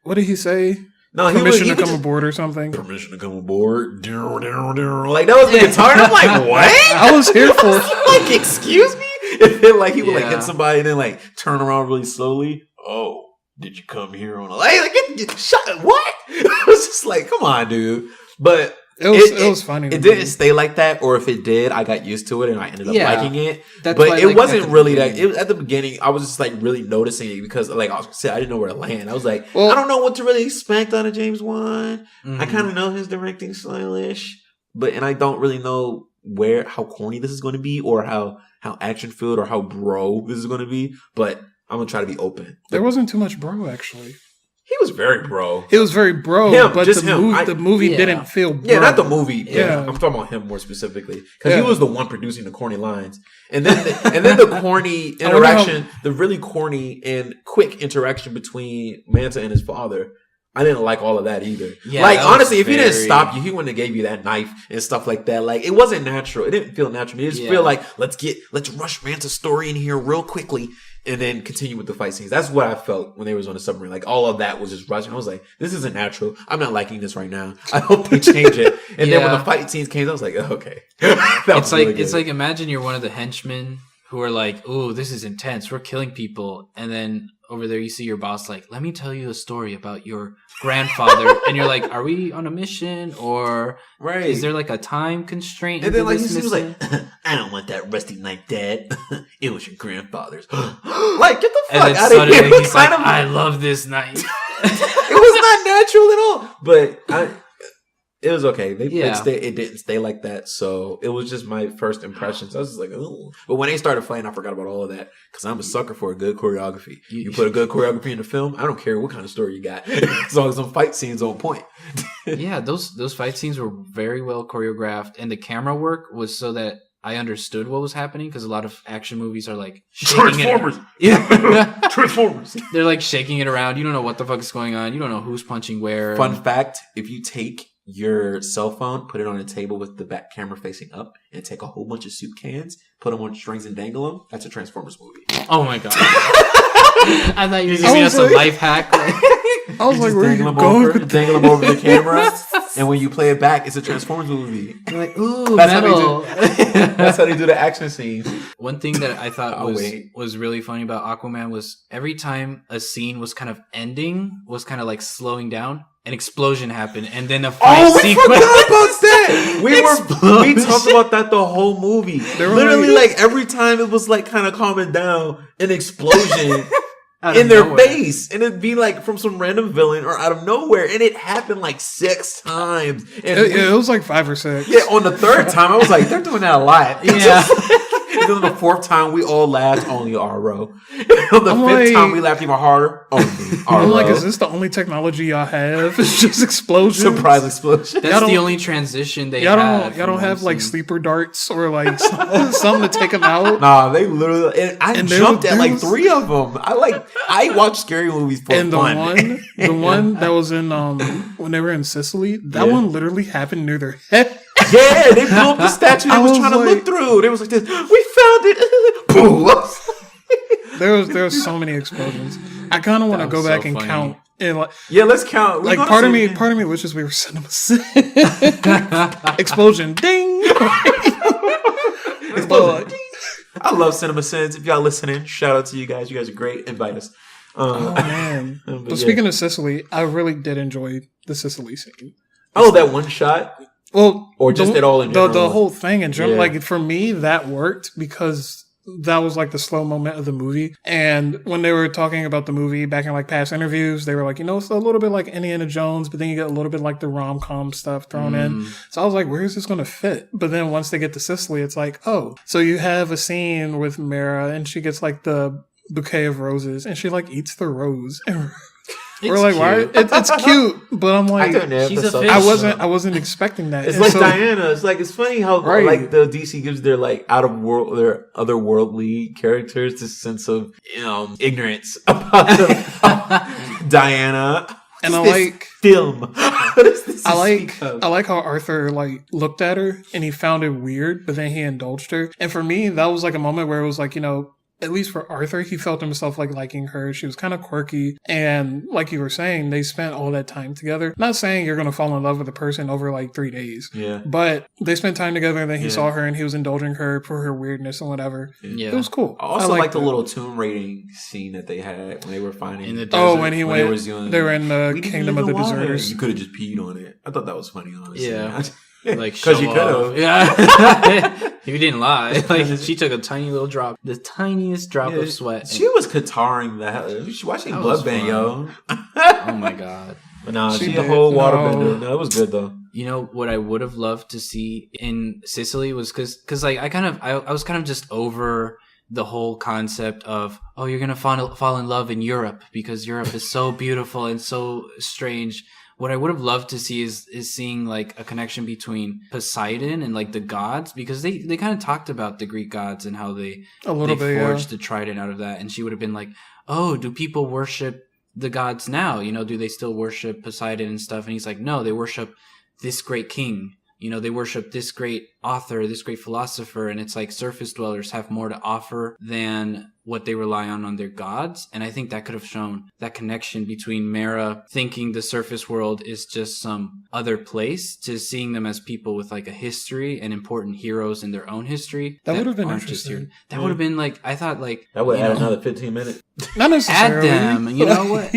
What did he say? No, permission to come aboard or something. Permission to come aboard. Like that was the guitar. And I'm like, what? I was here for like, excuse me. And then like he would like hit somebody and then like turn around really slowly. Oh. Did you come here on a get shot? What? I was just like, come on, dude. But it was funny. It didn't stay like that, or if it did, I got used to it and I ended up liking it. But it wasn't really that. It was at the beginning. I was just like really noticing it because, like I was saying, I didn't know where to land. I was like, I don't know what to really expect out of James Wan. Mm-hmm. I kind of know his directing stylish, and I don't really know how corny this is going to be, or how action filled, or how bro this is going to be. But I'm going to try to be open. There wasn't too much bro, actually. He was very bro. It was very bro, but the movie didn't feel bro. Yeah, not the movie. Yeah. I'm talking about him more specifically. Because he was the one producing the corny lines. And then the corny interaction, the really corny and quick interaction between Manta and his father. I didn't like all of that either. Yeah, like, honestly, if he didn't stop you, he wouldn't have gave you that knife and stuff like that. Like, it wasn't natural. It didn't feel natural. It just feel like, let's rush Manta's story in here real quickly and then continue with the fight scenes. That's what I felt when they was on the submarine. Like, all of that was just rushing. I was like, this isn't natural. I'm not liking this right now. I hope they change it. And then when the fight scenes came, I was like, oh, okay. It's like, imagine you're one of the henchmen who are like, ooh, this is intense. We're killing people. And then over there, you see your boss like, let me tell you a story about your grandfather. And you're like, are we on a mission, or is there like a time constraint? And then like, he was like, I don't want that rusty knife, Dad. It was your grandfather's. Like, get the fuck out of here. He's like, I love this knife. It was not natural at all. But it was okay. It didn't stay like that. So it was just my first impressions. I was just like, oh. But when they started fighting, I forgot about all of that. Because I'm a sucker for a good choreography. You put a good choreography in the film, I don't care what kind of story you got. As long as some fight scenes on point. Yeah, those fight scenes were very well choreographed. And the camera work was so that I understood what was happening. Because a lot of action movies are like Transformers. Transformers. They're like shaking it around. You don't know what the fuck is going on. You don't know who's punching where. Fun fact, if you take your cell phone, put it on a table with the back camera facing up, and take a whole bunch of soup cans, put them on strings and dangle them, that's a Transformers movie. Oh my god. I thought you were giving us a life hack. I was like, where are you going? Dangle them over the camera, and when you play it back, it's a Transformers movie. You're like, ooh, metal. That's how they do the action scenes. One thing that I thought was really funny about Aquaman was every time a scene was kind of ending, was kind of like slowing down, an explosion happened, and then a fight sequence. We forgot about that. We talked about that the whole movie. Literally, like every time it was like kind of calming down, an explosion in their face, and it'd be like from some random villain or out of nowhere, and it happened like 6 times. And it was like 5 or 6. Yeah, on the third time, I was like, they're doing that a lot. Yeah. And then on the 4th time, we all laughed, only R-Row. And on the 5th time, we laughed even harder, only R-Row. I'm like, is this the only technology y'all have? It's just explosions? Surprise explosion. That's the only transition they have. Y'all don't have like sleeper darts or like something to take them out? Nah, they literally... And I jumped at like 3 of them. I watch scary movies for fun. And the one that was in... when they were in Sicily, that one literally happened near their head. Yeah, they blew up the statue they was trying to look through. They was like this, we found it. Boom. There was so many explosions. I kind of want to go back and count. And let's count. Like part of me wishes we were Cinema Sin. Explosion, ding. Explosion, ding. I love Cinema Sins. If y'all listening, shout out to you guys. You guys are great. Invite us. Oh man! But speaking of Sicily, I really did enjoy the Sicily scene. Oh, that one shot? Well, or just it all in general? The whole thing in general. Like, for me, that worked because that was like the slow moment of the movie. And when they were talking about the movie back in like past interviews, they were like, it's a little bit like Indiana Jones, but then you get a little bit like the rom-com stuff thrown in. So I was like, where is this going to fit? But then once they get to Sicily, it's like, oh, so you have a scene with Mara and she gets like the bouquet of roses and she like eats the rose. And we're like, why? It's cute, but I'm like, she's a fish. I wasn't expecting that. It's like Diana. It's funny how like the DC gives their like their otherworldly characters this sense of ignorance about Diana. And I like film. I like how Arthur like looked at her and he found it weird, but then he indulged her. And for me, that was like a moment where it was like, at least for Arthur, he felt himself like liking her. She was kind of quirky. And like you were saying, they spent all that time together. Not saying you're going to fall in love with a person over like 3 days. Yeah. But they spent time together and then he saw her and he was indulging her for her weirdness and whatever. Yeah. It was cool. I also like the little tomb raiding scene that they had when they were finding in the desert. When he went, they were in the kingdom of the deserters. You could have just peed on it. I thought that was funny, honestly. Yeah. Like, because you could have. Yeah. You didn't lie. Like, she took a tiny little drop, the tiniest drop of sweat. She was Qataring that. She watching Bloodband, yo. Oh my god. But nah, she a whole waterbender. No, it was good though. What I would have loved to see in Sicily was because like I was kind of just over the whole concept of, oh, you're gonna fall in love in Europe because Europe is so beautiful and so strange. What I would have loved to see is seeing like a connection between Poseidon and like the gods, because they kind of talked about the Greek gods and how they forged the trident out of that. And she would have been like, oh, do people worship the gods now? Do they still worship Poseidon and stuff? And he's like, no, they worship this great king. They worship this great author, this great philosopher, and it's like surface dwellers have more to offer than what they rely on their gods. And I think that could have shown that connection between Mara thinking the surface world is just some other place to seeing them as people with like a history and important heroes in their own history. That would have been interesting. That would have been like, I thought like... That would add another 15 minutes. Not necessarily. Add them. You know what?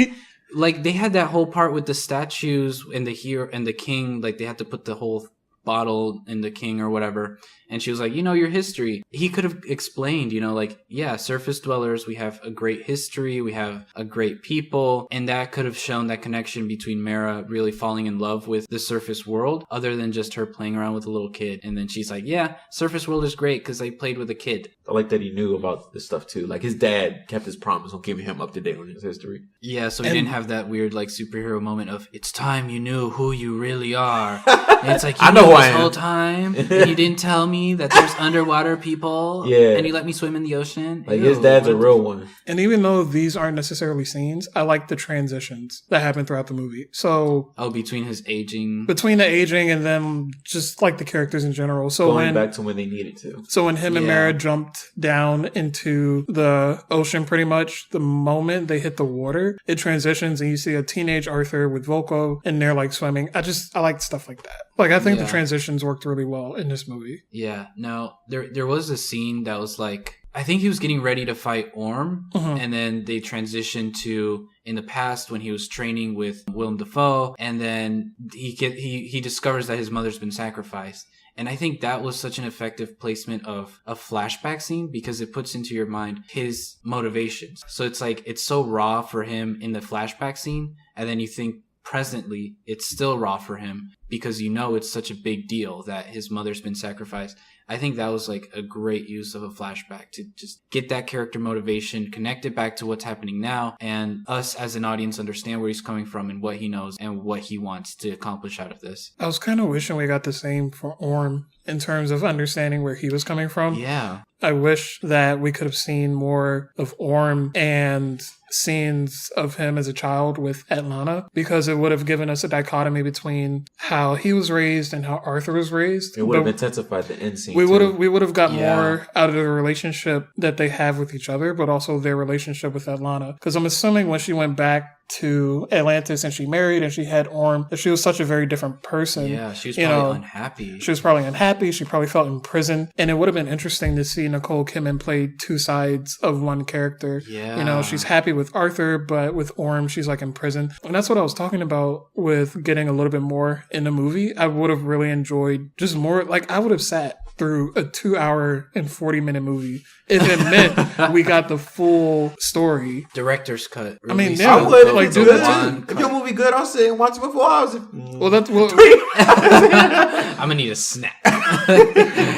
Like, they had that whole part with the statues and the hero and the king. Like, they had to put the whole bottle in the king or whatever, and she was like, your history. He could have explained, like, yeah, surface dwellers, we have a great history, we have a great people, and that could have shown that connection between Mara really falling in love with the surface world, other than just her playing around with a little kid. And then she's like, yeah, surface world is great because I played with a kid. I like that he knew about this stuff too. Like, his dad kept his promise on keeping him up to date on his history. Yeah, so he didn't have that weird like superhero moment of, it's time you knew who you really are. And it's like, you knew this whole time and you didn't tell me that there's underwater people. Yeah. And you let me swim in the ocean. Like, his dad's a real one. And even though these aren't necessarily scenes, I like the transitions that happen throughout the movie. So between the aging and then just like the characters in general. So going back to when they needed to. So when him and Mara jumped down into the ocean, pretty much the moment they hit the water, it transitions and you see a teenage Arthur with Volko and they're like swimming. I like stuff like that. Like, I think the transitions worked really well in this movie. Yeah. Now, there was a scene that was like, I think he was getting ready to fight Orm, and then they transitioned to in the past when he was training with Willem Dafoe, and then he discovers that his mother's been sacrificed. And I think that was such an effective placement of a flashback scene because it puts into your mind his motivations. So it's like, it's so raw for him in the flashback scene, and then you think, presently, it's still raw for him because it's such a big deal that his mother's been sacrificed. I think that was like a great use of a flashback to just get that character motivation, connect it back to what's happening now, and us as an audience understand where he's coming from and what he knows and what he wants to accomplish out of this. I was kind of wishing we got the same for Orm in terms of understanding where he was coming from. Yeah. I wish that we could have seen more of Orm and scenes of him as a child with Atlanta, because it would have given us a dichotomy between how he was raised and how Arthur was raised. It would have intensified the end scene. We would have got more out of the relationship that they have with each other, but also their relationship with Atlanta. Because I'm assuming when she went back to Atlantis and she married and she had Orm, that she was such a very different person. Yeah, she was probably unhappy. She was probably unhappy. She probably felt imprisoned. And it would have been interesting to see Nicole Kidman play two sides of one character. Yeah. You know, she's happy with Arthur, but with Orm, she's like in prison. And that's what I was talking about with getting a little bit more in the movie. I would have really enjoyed just more, like I would have sat through a 2-hour and 40-minute movie if it meant we got the full story. Director's cut. I mean, I would. like, do that. If your movie good, I'll sit and watch it before I was. Well, that's what. I'm gonna need a snack.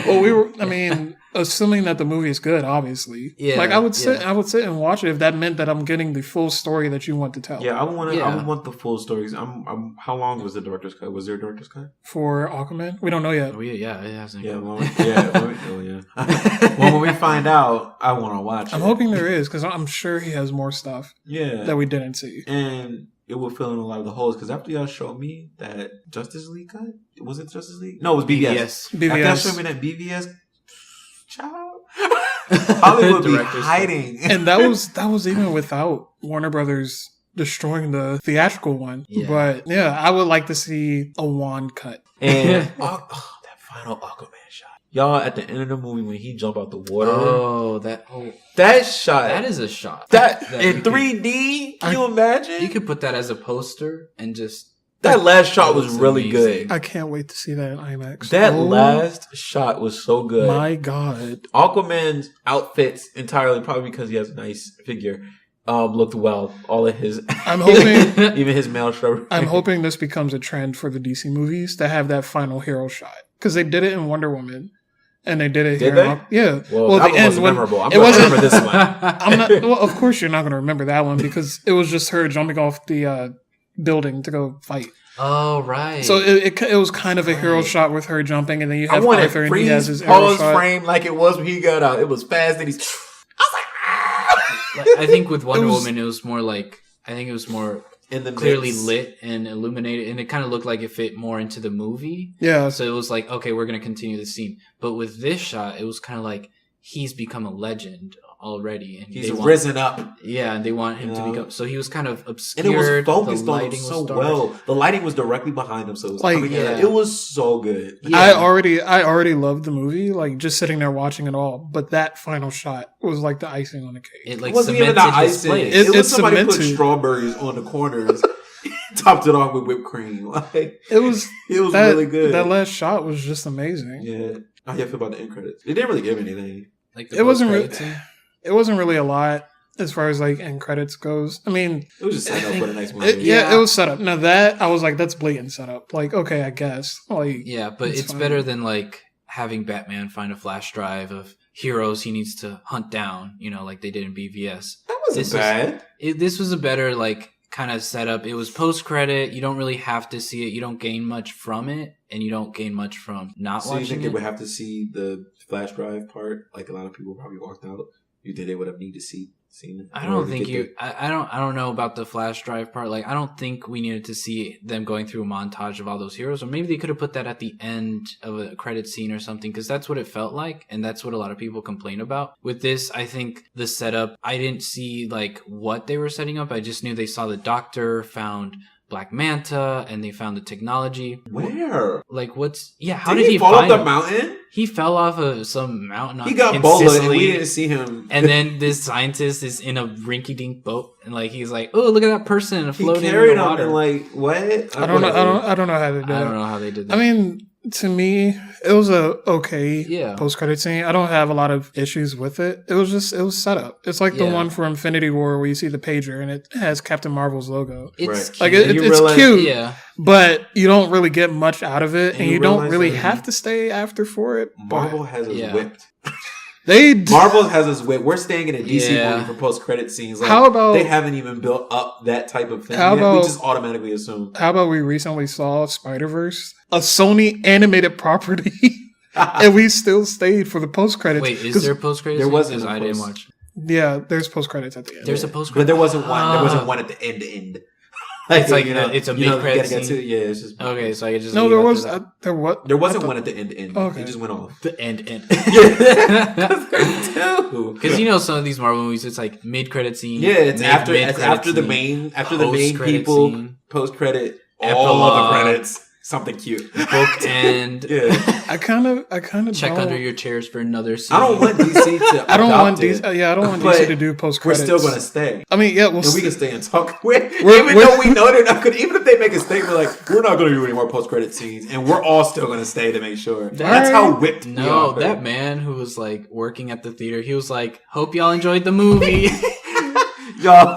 Well, assuming that the movie is good, obviously. Yeah. Like I would sit and watch it if that meant that I'm getting the full story that you want to tell. Yeah, I want the full stories. How long was the director's cut? Was there a director's cut for Aquaman? We don't know yet. Oh, yeah, it hasn't. Yeah, well, when we find out, I want to watch it. I'm hoping there is because I'm sure he has more stuff. Yeah, that we didn't see, and it will fill in a lot of the holes. Because after y'all showed me that Justice League cut, was it Justice League? No, it was BVS. BVS. After y'all showed me that BVS. Child, Hollywood be hiding, and that was even without Warner Brothers destroying the theatrical one. Yeah. But yeah, I would like to see a wand cut and that final Aquaman shot, y'all, at the end of the movie when he jumped out the water. Oh, that shot. That is a shot. That in 3D. Can you imagine? You could put that as a poster and just. That last shot was really amazing. good. I can't wait to see that in IMAX. That last shot was so good. My God. Aquaman's outfits entirely, probably because he has a nice figure, looked well. All of his... I'm hoping... even his male shrub. I'm hoping this becomes a trend for the DC movies to have that final hero shot. Because they did it in Wonder Woman. And they did it here. Yeah. Well, that one was memorable. I'm going to remember this one. Well, of course you're not going to remember that one because it was just her jumping off the... building to go fight. Oh, right. So it was kind of a hero shot with her jumping, and then you have Arthur and he has his arrow shot. Frame like it was when he got out. It was fast, and he's. I was like, I think with Wonder Woman, it was more like in the clearly lit and illuminated, and it kind of looked like it fit more into the movie. Yeah. So it was like, okay, we're gonna continue the scene, but with this shot, it was kind of like he's become a legend already, and he's risen up. Yeah, and they want him to become. So he was kind of obscured. And it was focused on him so well. The lighting was directly behind him, so it was it was so good. Yeah. I already loved the movie, like just sitting there watching it all. But that final shot was like the icing on the cake. It like wasn't even the icing. It was somebody cemented. Put strawberries on the corners. Topped it off with whipped cream. Like it was really good. That last shot was just amazing. Yeah. How do you feel about the end credits? They didn't really give anything. Like it wasn't really a lot as far as like end credits goes. I mean, it was just set up for a nice movie. It was set up. Now that I was like, that's blatant setup. Like, okay, I guess. Like, yeah, but it's better than like having Batman find a flash drive of heroes he needs to hunt down. You know, like they did in BVS. That wasn't bad. This was a better like kind of setup. It was post credit. You don't really have to see it. You don't gain much from it, and you don't gain much from not watching it. So you think they would have to see the flash drive part? Like a lot of people probably walked out. You think they would have needed to seen it? I don't think I don't know about the flash drive part. Like I don't think we needed to see them going through a montage of all those heroes, or maybe they could have put that at the end of a credit scene or something, because that's what it felt like, and that's what a lot of people complain about. With this, I think the setup, I didn't see like what they were setting up. I just knew they saw the Doctor, found Black Manta, and they found the technology. Where? Like what's how did he fall find off the mountain? He fell off of some mountain. He got Ebola and we didn't see him. And then this scientist is in a rinky-dink boat, and like he's like, "Oh, look at that person floating in the water." Him like what? I don't know how they did that. I don't know how they did that. I mean, to me, it was a okay post-credit scene. I don't have a lot of issues with it. It was set up. It's like the one for Infinity War where you see the pager and it has Captain Marvel's logo. It's cute. Like it's cute, but you don't really get much out of it, and you don't really have to stay after for it. Marvel has us whipped. Marvel has us whipped. We're staying in a DC movie for post-credit scenes. Like, how about they haven't even built up that type of thing yet. We just automatically assume. How about we recently saw Spider-Verse, a Sony animated property, and we still stayed for the post-credits. Wait, is there post-credits? There wasn't. I didn't watch. Yeah, there's post-credits at the end. There's a post-credit. But there wasn't one. There wasn't one at the end. It's like it's a mid-credit scene. Yeah, it's just okay. So I could just no. There was there wasn't one at the end. Okay. It just went off. The end. Yeah, because some of these Marvel movies, it's like mid-credit scene. Yeah, it's after the main people scene, post-credit, all the credits. Something cute. Bookend. Yeah. I kind of check under your chairs for another scene. I don't want DC to. I don't want DC to do post credits. We're still gonna stay. I mean, yeah, we can stay and talk. Even though we know they're not good, even if they make a statement like we're not gonna do any more post credit scenes, and we're all still gonna stay to make sure. That's how whipped. No, that man who was like working at the theater, he was like, "Hope y'all enjoyed the movie." Y'all.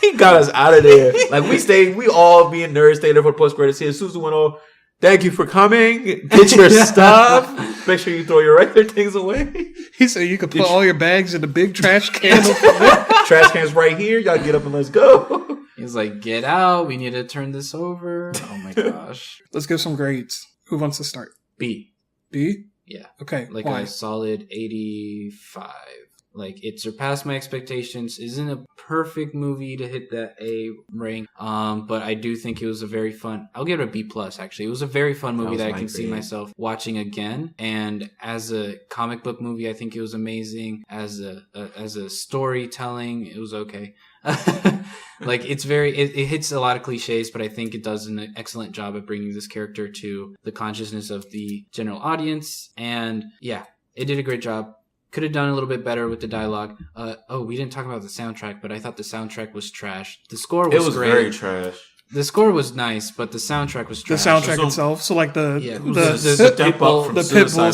He got us out of there. Like we all being nerds stayed there for post credits here. Susan went off. Thank you for coming. Get your stuff. Make sure you throw your regular things away. He said you could put all your bags in the big trash can. Trash can's right here. Y'all get up and let's go. He's like, get out. We need to turn this over. Oh my gosh. Let's give some grades. Who wants to start? B. B? Yeah. Okay. Like a solid 85. Like, it surpassed my expectations. Isn't a perfect movie to hit that A rank. But I do think it was a very fun. I'll give it a B plus. Actually, it was a very fun movie that I can see myself watching again. And as a comic book movie, I think it was amazing. As a storytelling, it was okay. Like it hits a lot of cliches, but I think it does an excellent job at bringing this character to the consciousness of the general audience. And yeah, it did a great job. Could have done a little bit better with the dialogue. We didn't talk about the soundtrack, but I thought the soundtrack was trash. The score was great. Very trash. The score was nice, but the soundtrack was trash. The soundtrack itself. So like the Pitbull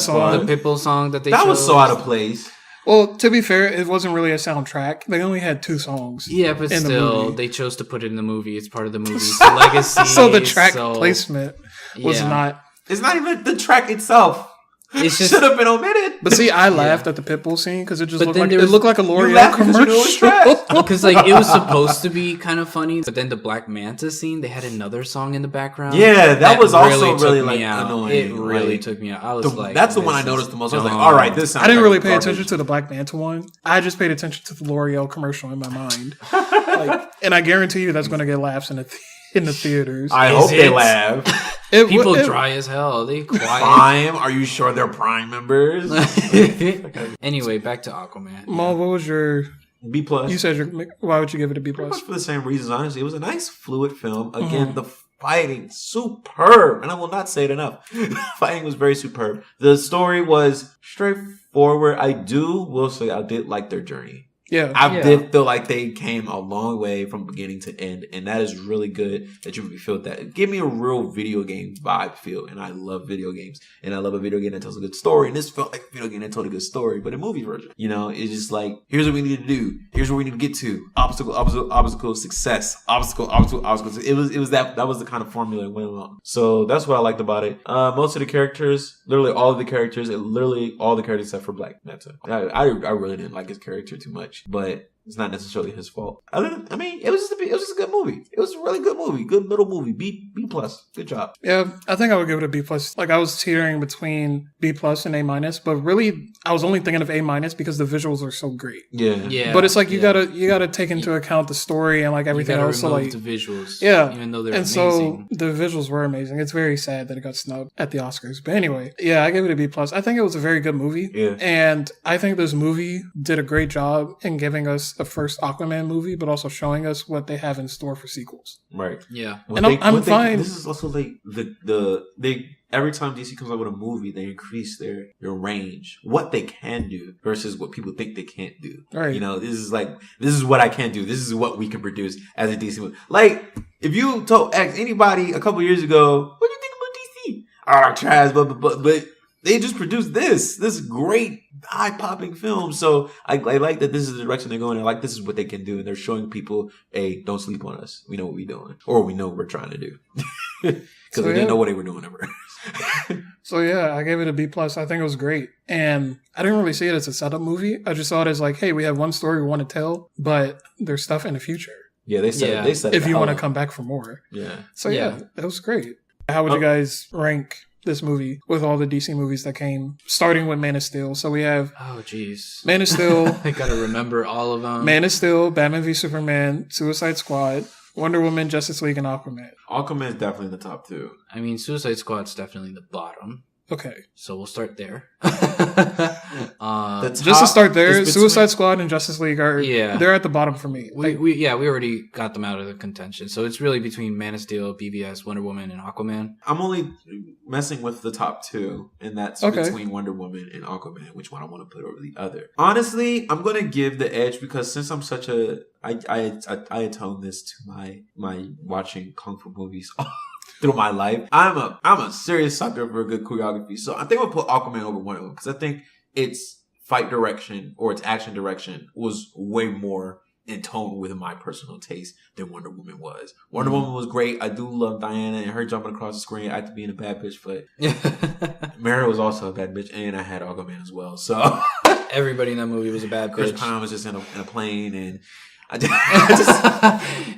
song that they chose. That was so out of place. Well, to be fair, it wasn't really a soundtrack. They only had 2 songs. Yeah, but still, they chose to put it in the movie. It's part of the movie's legacy. So the track placement was not. It's not even the track itself. It should have been omitted. But see, I laughed at the Pitbull scene because it just looked like a L'Oreal commercial. Because like it was supposed to be kind of funny, but then the Black Manta scene, they had another song in the background. Yeah, that was also really like annoying. It really took me out. I was like, that's the one I noticed the most. I was like, all right, this sounds. I didn't really pay attention to the Black Manta one. I just paid attention to the L'Oreal commercial in my mind, and I guarantee you that's going to get laughs in the theaters. I hope they laugh. People dry as hell. They quiet. Prime? Are you sure they're Prime members? Anyway, back to Aquaman. Mal, what was your B plus? You said why would you give it a B plus? For the same reasons, honestly. It was a nice, fluid film. Again, the fighting superb, and I will not say it enough. Fighting was very superb. The story was straightforward. I did like their journey. Yeah, I did feel like they came a long way from beginning to end, and that is really good that you feel that. It gave me a real video game vibe feel, and I love video games, and I love a video game that tells a good story, and this felt like a video game that told a good story, but a movie version. It's just like, here's what we need to do, here's where we need to get to, obstacle, success, obstacle. It was that was the kind of formula it went along. So that's what I liked about it. Most of the characters, literally all the characters except for Black Manta. I really didn't like his character too much. But it's not necessarily his fault. It was just a good movie. It was a really good movie. Good middle movie. B plus. Good job. Yeah, I think I would give it a B plus. Like I was teetering between B plus and A minus, but really I was only thinking of A minus because the visuals are so great. Yeah. But it's like you gotta take into account the story and like everything else. So like the visuals. Yeah. Even though they're amazing. So the visuals were amazing. It's very sad that it got snubbed at the Oscars. But anyway, yeah, I gave it a B plus. I think it was a very good movie. Yeah. And I think this movie did a great job in giving us the first Aquaman movie, but also showing us what they have in store for sequels. Right. Yeah. And I'm fine. This is also like they every time DC comes out with a movie, they increase their range, what they can do versus what people think they can't do. Right. This is what I can do. This is what we can produce as a DC movie. Like, if you asked anybody a couple years ago, what do you think about DC? Trash, but they just produced this great eye-popping film. So I like that this is the direction they're going. I like this is what they can do. And they're showing people, hey, don't sleep on us. We know what we're doing. Or we know what we're trying to do. Because we didn't know what they were doing ever. So yeah, I gave it a B plus. I think it was great. And I didn't really see it as a setup movie. I just saw it as like, hey, we have one story we want to tell, but there's stuff in the future. Yeah, they said it. If you want to come back for more. Yeah. So yeah, it was great. How would you guys rank this movie with all the DC movies that came, starting with Man of Steel? So we have Man of Steel. I gotta remember all of them. Man of Steel, Batman v Superman, Suicide Squad, Wonder Woman, Justice League, and Aquaman. Aquaman is definitely in the top 2. I mean, Suicide Squad's definitely the bottom. Okay. So we'll start there. Just to start there, Suicide Squad and Justice League they're at the bottom for me. We already got them out of the contention. So it's really between Man of Steel, BVS, Wonder Woman, and Aquaman. I'm only messing with the top 2, and that's between Wonder Woman and Aquaman, which one I want to put over the other. Honestly, I'm going to give the edge because since I'm such a... I atone this to my watching Kung Fu movies through my life. I'm a serious sucker for a good choreography. So I think we'll put Aquaman over Wonder Woman because I think its fight direction or its action direction was way more in tone with my personal taste than Wonder Woman was. Wonder Woman was great. I do love Diana and her jumping across the screen after being a bad bitch, but Mara was also a bad bitch, and I had Aquaman as well. So everybody in that movie was a bad bitch. Chris Pine was just in a plane, and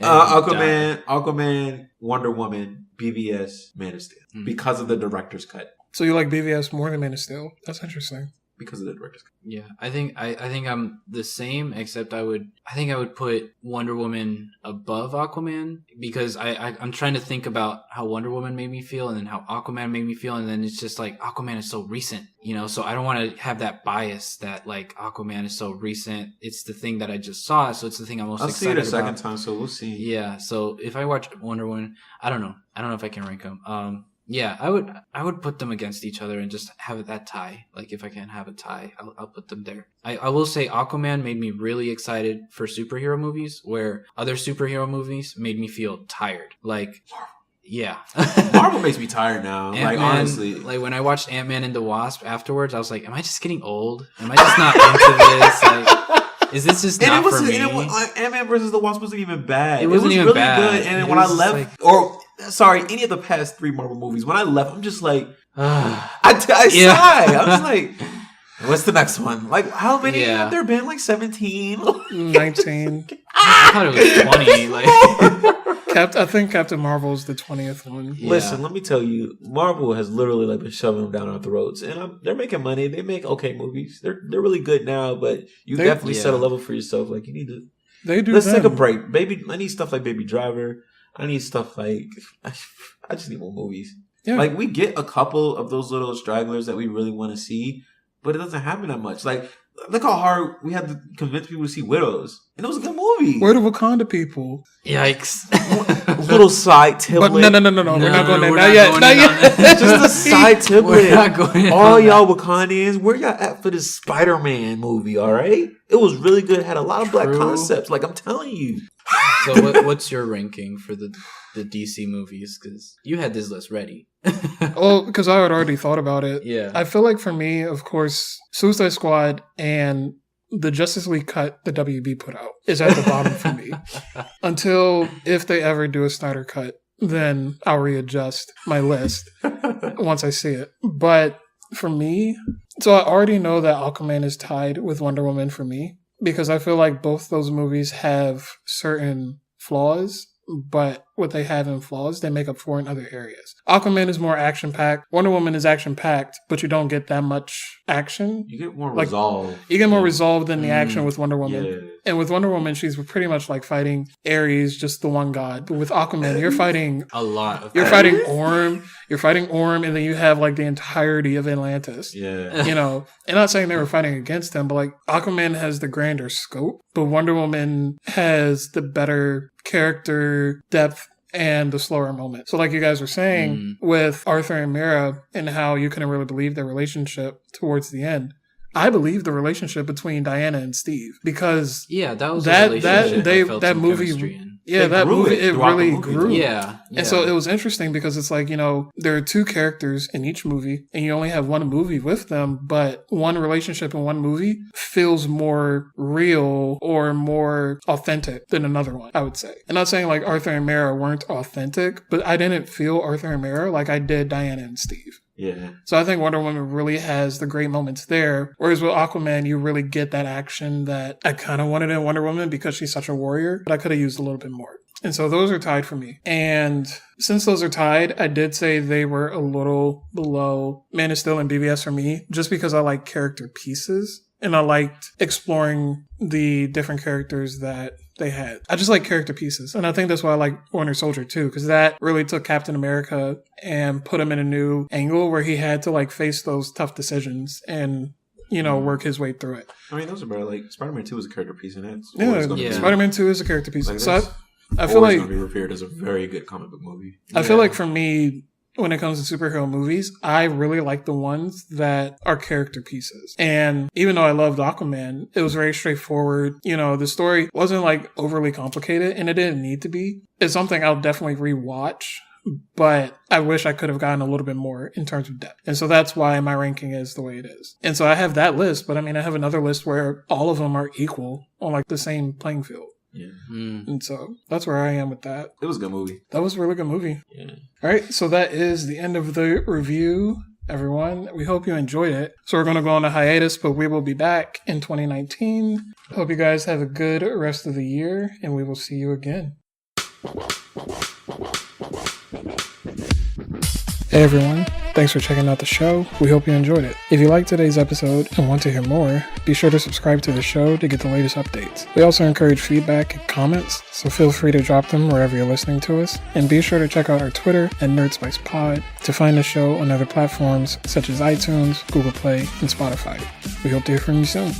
Aquaman, Wonder Woman, BVS, Man of Steel, because of the director's cut. So you like BVS more than Man of Steel? That's interesting. Because of the director's cut. Yeah, I think I'm the same, except I would put Wonder Woman above Aquaman because I'm trying to think about how Wonder Woman made me feel and then how Aquaman made me feel, and then it's just like Aquaman is so recent, so I don't want to have that bias that like Aquaman is so recent. It's the thing that I just saw, so it's the thing I'm most excited about. I'll see it a second time, so we'll see. Yeah, so if I watch Wonder Woman, I don't know if I can rank them. Yeah, I would put them against each other and just have that tie. Like if I can have a tie, I'll put them there. I will say Aquaman made me really excited for superhero movies, where other superhero movies made me feel tired. Like, yeah, Marvel makes me tired now. Ant-Man, like honestly, like when I watched Ant-Man and the Wasp afterwards, I was like, am I just getting old? Am I just not into this? Like, is this just not for me? Ant-Man versus the Wasp wasn't even bad. It wasn't even really bad. Good. And then when I left, any of the past 3 Marvel movies, when I left, I'm just like, I sigh. I'm just like, what's the next one? Like, how many have there been? Like 17? 19. I thought it was 20. Like, I think Captain Marvel is the 20th one. Yeah. Listen, let me tell you, Marvel has literally like been shoving them down our throats, and they're making money. They make okay movies. They're really good now, but you definitely set a level for yourself. Like you need to. Let's take a break, baby. I need stuff like Baby Driver. I need stuff like I just need more movies. Yeah. Like we get a couple of those little stragglers that we really want to see, but it doesn't happen that much. Like look how hard we had to convince people to see Widows, and it was a good movie. Where the Wakanda people? Yikes! Little side tiblet. But no. We're not going there. Not yet. Just a side tiblet. We're not going. All y'all Wakandians, where y'all at for this Spider-Man movie? All right, it was really good. Had a lot of black concepts. Like I'm telling you. So what's your ranking for the DC movies? Because you had this list ready. Well, because I had already thought about it. Yeah. I feel like for me, of course, Suicide Squad and the Justice League cut the WB put out is at the bottom for me. Until if they ever do a Snyder cut, then I'll readjust my list once I see it. But for me, so I already know that Aquaman is tied with Wonder Woman for me. Because I feel like both those movies have certain flaws, but what they have in flaws, they make up for in other areas. Aquaman is more action-packed. Wonder Woman is action-packed, but you don't get that much action. You get more resolve. You get more resolve than the action with Wonder Woman. Yeah. And with Wonder Woman, she's pretty much like fighting Ares, just the one god. But with Aquaman, you're fighting a lot of fighting Orm. You're fighting Orm, and then you have like the entirety of Atlantis. Yeah. And not saying they were fighting against them, but like Aquaman has the grander scope, but Wonder Woman has the better character depth and the slower moment. So like you guys were saying with Arthur and Mera and how you couldn't really believe their relationship towards the end. I believe the relationship between Diana and Steve because that was that movie. Yeah, that movie, it really grew. Yeah. And so it was interesting because it's like, there are 2 characters in each movie and you only have one movie with them, but one relationship in one movie feels more real or more authentic than another one, I would say. I'm not saying like Arthur and Mera weren't authentic, but I didn't feel Arthur and Mera like I did Diana and Steve. Yeah. So I think Wonder Woman really has the great moments there. Whereas with Aquaman, you really get that action that I kind of wanted in Wonder Woman because she's such a warrior, but I could have used a little bit more. And so those are tied for me. And since those are tied, I did say they were a little below Man of Steel and BVS for me, just because I like character pieces. And I liked exploring the different characters that they had. I just like character pieces. And I think that's why I like Winter Soldier too, because that really took Captain America and put him in a new angle where he had to like face those tough decisions and, you know, work his way through it. I mean, those are better. Like, Spider-Man 2 is a character piece, and that's Spider-Man 2 is a character piece. Like, so I feel like it's going to be revered as a very good comic book movie. I feel like for me, when it comes to superhero movies, I really like the ones that are character pieces. And even though I loved Aquaman, it was very straightforward. You know, the story wasn't like overly complicated, and it didn't need to be. It's something I'll definitely rewatch, but I wish I could have gotten a little bit more in terms of depth. And so that's why my ranking is the way it is. And so I have that list, but I mean, I have another list where all of them are equal on like the same playing field. Yeah. And so that's where I am with that. It was a good movie. That was a really good movie. Yeah. All right. So that is the end of the review, everyone. We hope you enjoyed it. So we're going to go on a hiatus, but we will be back in 2019. Hope you guys have a good rest of the year, and we will see you again. Hey everyone, thanks for checking out the show. We hope you enjoyed it. If you liked today's episode and want to hear more, be sure to subscribe to the show to get the latest updates. We also encourage feedback and comments, so feel free to drop them wherever you're listening to us. And be sure to check out our Twitter at NerdSpicePod to find the show on other platforms such as iTunes, Google Play, and Spotify. We hope to hear from you soon.